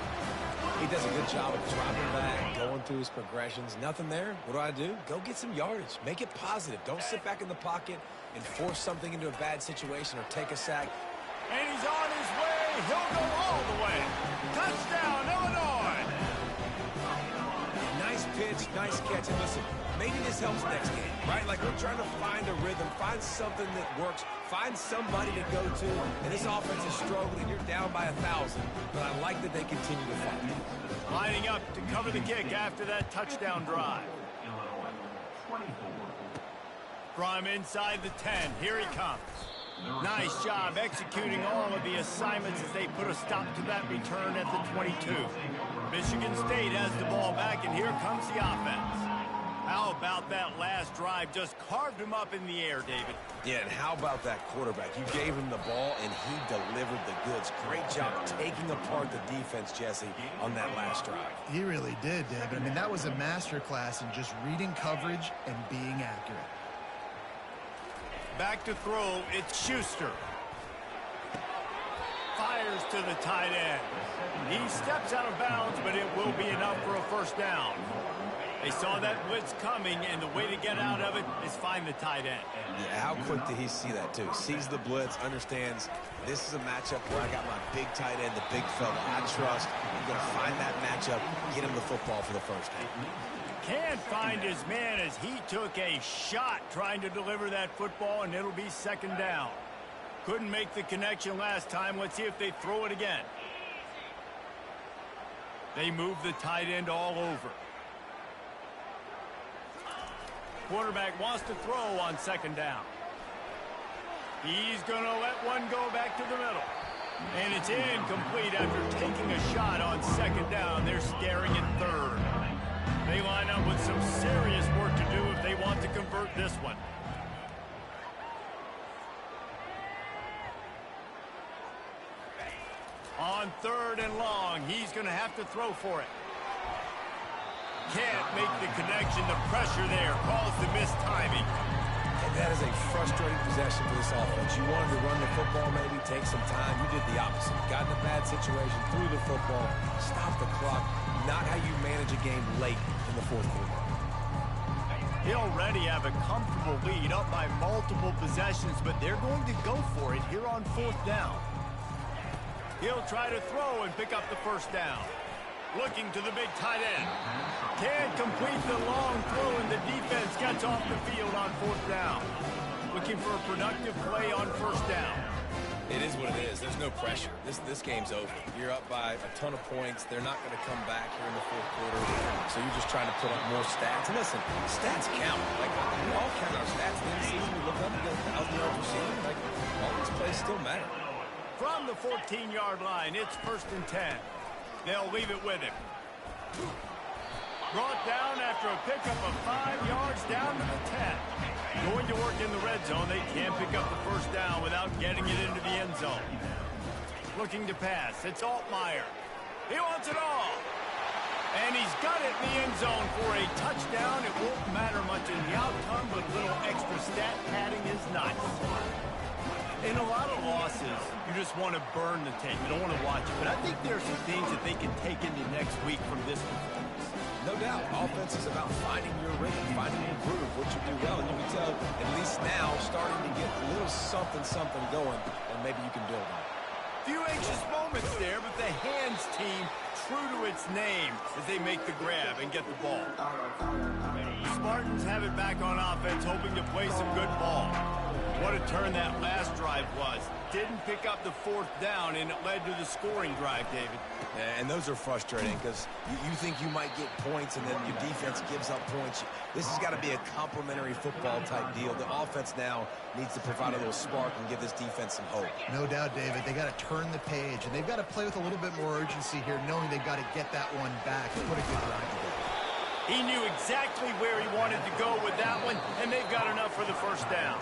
He does a good job of dropping back, going through his progressions. Nothing there. What do? Go get some yardage. Make it positive. Don't sit back in the pocket and force something into a bad situation or take a sack. And he's on his way. He'll go all the way. Touchdown, Illinois. Nice pitch, nice catch. And listen, maybe this helps next game, right? Like we're trying to find a rhythm, find something that works, find somebody to go to. And this offense is struggling. You're down by 1,000, but I like that they continue to fight. Lining up to cover the kick after that touchdown drive. Illinois, 24. From inside the 10, here he comes. Nice job executing all of the assignments as they put a stop to that return at the 22. Michigan State has the ball back, and here comes the offense. How about that last drive? Just carved him up in the air, David. Yeah, and how about that quarterback? You gave him the ball, and he delivered the goods. Great job taking apart the defense, Jesse, on that last drive. He really did, David. I mean, that was a masterclass in just reading coverage and being accurate. Back to throw, it's Schuster. Fires to the tight end. He steps out of bounds, but it will be enough for a 1st down. They saw that blitz coming, and the way to get out of it is find the tight end. Yeah, how quick did he see that, too? Sees the blitz, understands this is a matchup where I got my big tight end, the big fella I trust. I'm going to find that matchup, get him the football for the 1st down. Can't find his man as he took a shot trying to deliver that football, and it'll be 2nd down. Couldn't make the connection last time. Let's see if they throw it again. They move the tight end all over. Quarterback wants to throw on 2nd down. He's going to let one go back to the middle. And it's incomplete after taking a shot on second down. They're staring at third. They line up with some serious work to do if they want to convert this one. On third and long, he's going to have to throw for it. Can't make the connection. The pressure there caused the missed timing. And that is a frustrating possession for this offense. You wanted to run the football, maybe take some time. You did the opposite. Got in a bad situation, threw the football, stopped the clock. Not how you manage a game late in the fourth quarter. They already have a comfortable lead, up by multiple possessions, but they're going to go for it here on fourth down. He'll try to throw and pick up the first down. Looking to the big tight end. Can't complete the long throw, and the defense gets off the field on fourth down. Looking for a productive play on first down. It is what it is. There's no pressure. This game's over. You're up by a ton of points. They're not going to come back here in the fourth quarter. So you're just trying to put up more stats. And listen, stats count. Like, we all count our stats. In the season, we look up and get 1,000 yards receiving. Like, all these plays still matter. From the 14-yard line, it's 1st and 10. They'll leave it with him. Brought down after a pickup of 5 yards down to the 10. Going to work in the red zone. They can't pick up the first down without getting it into the end zone. Looking to pass. It's Altmaier. He wants it all. And he's got it in the end zone for a touchdown. It won't matter much in the outcome, but a little extra stat padding is nice. In a lot of losses, you just want to burn the tape. You don't want to watch it. But I think there are some things that they can take into next week from this performance. No doubt. Offense is about finding your rhythm, finding your groove, what you do well. And you can tell, at least now, starting to get a little something going, and maybe you can build on it. Few anxious moments there, but the hands team true to its name as they make the grab and get the ball. The Spartans have it back on offense, hoping to play some good ball. What a turn that last drive was. Didn't pick up the fourth down, and it led to the scoring drive, David. Yeah, and those are frustrating because you think you might get points, and then your defense gives up points. This has got to be a complementary football-type deal. The offense now needs to provide a little spark and give this defense some hope. No doubt, David. They got to turn the page, and they've got to play with a little bit more urgency here, knowing they've got to get that one back and put a good drive together. He knew exactly where he wanted to go with that one, and they've got enough for the first down.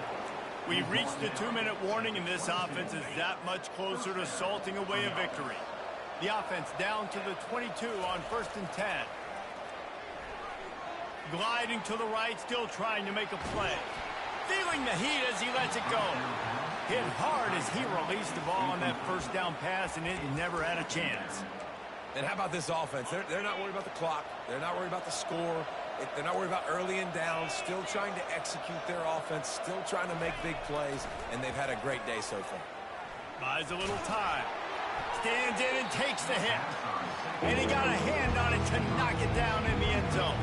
We've reached the 2-minute warning, and this offense is that much closer to salting away a victory. The offense down to the 22 on 1st and 10. Gliding to the right, still trying to make a play. Feeling the heat as he lets it go. Hit hard as he released the ball on that first down pass, and it never had a chance. And how about this offense? They're not worried about the clock. They're not worried about the score. They're not worried about early and down. Still trying to execute their offense. Still trying to make big plays. And they've had a great day so far. Buys a little time. Stands in and takes the hit. And he got a hand on it to knock it down in the end zone.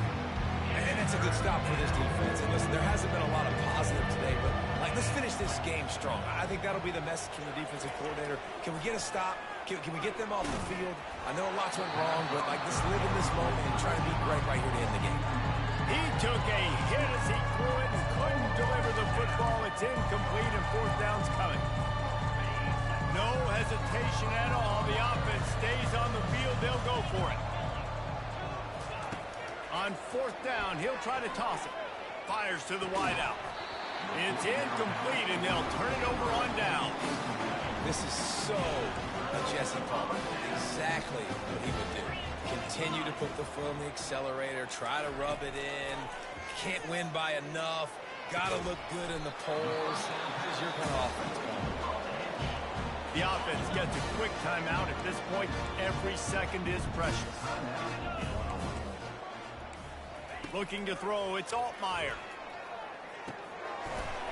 And that's a good stop for this defense. And listen, there hasn't been a lot of positive today, but let's finish this game strong. I think that'll be the message from the defensive coordinator. Can we get a stop? Can we get them off the field? I know lots went wrong, but let's live in this moment and try to be great right here to end the game. He took a hit as he threw it and couldn't deliver the football. It's incomplete and fourth down's coming. No hesitation at all. The offense stays on the field. They'll go for it. On fourth down, he'll try to toss it. Fires to the wideout. It's incomplete, and they'll turn it over on down. This is so Jesse Palmer. Exactly what he would do. Continue to put the foot on the accelerator, try to rub it in. Can't win by enough. Got to look good in the polls. This is your kind of offense, Palmer. The offense gets a quick timeout. At this point, every second is precious. Looking to throw, it's Altmaier.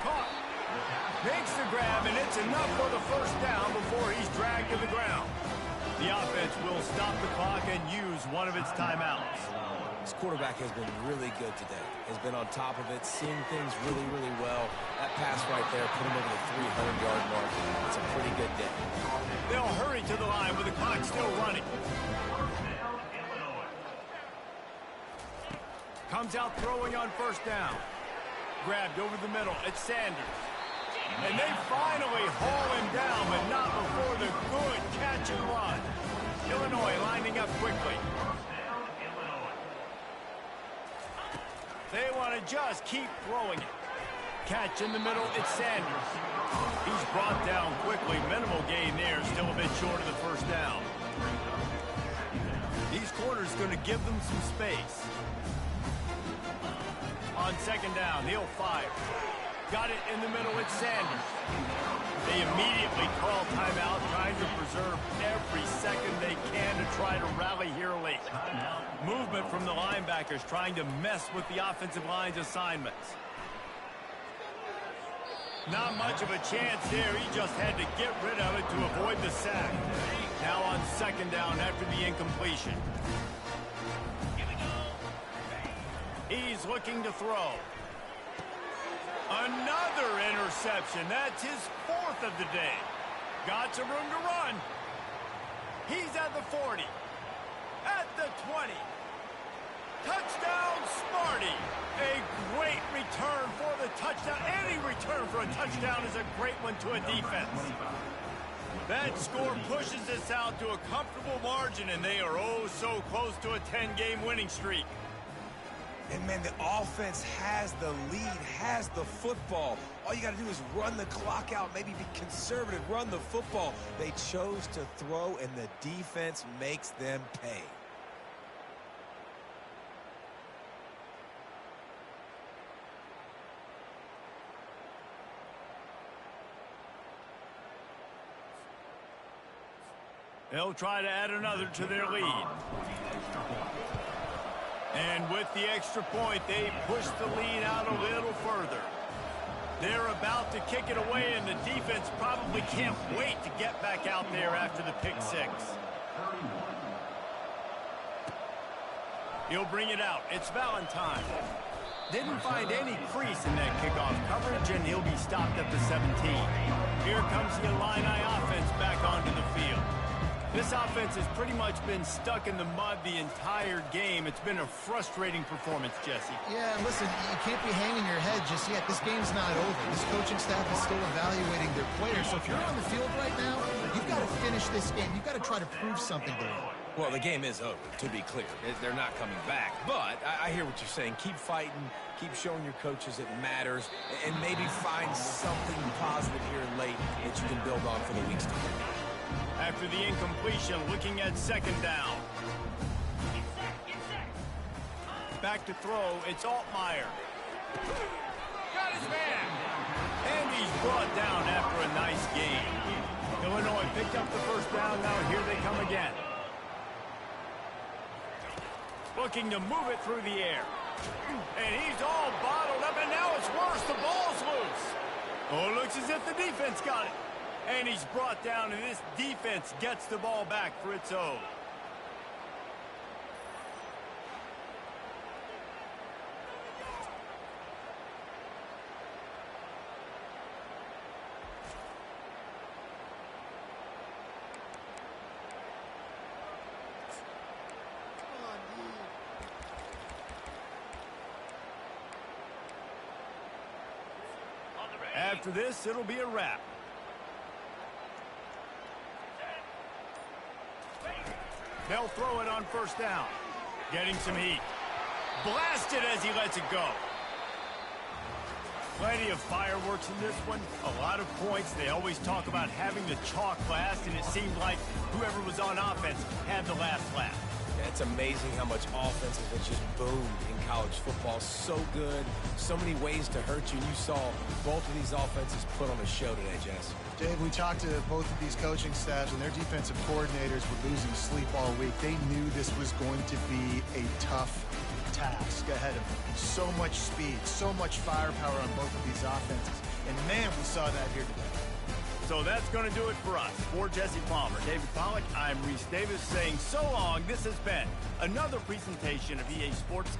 Caught. Makes the grab, and it's enough for the first down before he's dragged to the ground. The offense will stop the clock and use one of its timeouts. This quarterback has been really good today. Has been on top of it, seeing things really, really well. That pass right there put him over the 300-yard mark. It's a pretty good day. They'll hurry to the line with the clock still running. Comes out throwing on first down. Grabbed over the middle. It's Sanders. And they finally haul him down, but not before the good going to just keep throwing it. Catch in the middle, it's Sanders. He's brought down quickly. Minimal gain there, still a bit short of the first down. These corners going to give them some space. On second down, he'll fire. Got it in the middle, it's Sanders. They immediately call timeout, trying to preserve every second they can to try to rally here late. Movement from the linebackers trying to mess with the offensive line's assignments. Not much of a chance there. He just had to get rid of it to avoid the sack. Now on second down after the incompletion. He's looking to throw. Another interception. That's his fourth of the day. Got some room to run. He's at the 40. At the 20. Touchdown, Smarty. A great return for the touchdown. Any return for a touchdown is a great one to a defense. That score pushes us out to a comfortable margin, and they are oh so close to a 10-game winning streak. And, man, the offense has the lead, has the football. All you got to do is run the clock out, maybe be conservative, run the football. They chose to throw, and the defense makes them pay. They'll try to add another to their lead. And with the extra point, they push the lead out a little further. They're about to kick it away, and the defense probably can't wait to get back out there after the pick six. He'll bring it out. It's Valentine. Didn't find any crease in that kickoff coverage, and he'll be stopped at the 17. Here comes the Illini offense back onto the field. This offense has pretty much been stuck in the mud the entire game. It's been a frustrating performance, Jesse. Yeah, listen, you can't be hanging your head just yet. This game's not over. This coaching staff is still evaluating their players. So if you're on the field right now, you've got to finish this game. You've got to try to prove something to them. Well, the game is over, to be clear. They're not coming back. But I hear what you're saying. Keep fighting. Keep showing your coaches it matters. And maybe find something positive here late that you can build on for the weeks to come. After the incompletion, looking at second down. Back to throw, it's Altmaier. Got his man. And he's brought down after a nice gain. Illinois picked up the first down, now here they come again. Looking to move it through the air. And he's all bottled up, and now it's worse, the ball's loose. Oh, it looks as if the defense got it. And he's brought down, and this defense gets the ball back for its own. After this, it'll be a wrap. They'll throw it on first down. Getting some heat. Blasted as he lets it go. Plenty of fireworks in this one. A lot of points. They always talk about having the chalk last, and it seemed like whoever was on offense had the last laugh. Yeah, it's amazing how much offense has just boomed in college football. So good. So many ways to hurt you. You saw both of these offenses put on a show today, Jess. Dave, we talked to both of these coaching staffs, and their defensive coordinators were losing sleep all week. They knew this was going to be a tough task ahead of them. So much speed, so much firepower on both of these offenses. And, man, we saw that here today. So that's going to do it for us. For Jesse Palmer, David Pollack, I'm Reese Davis saying so long. This has been another presentation of EA Sports.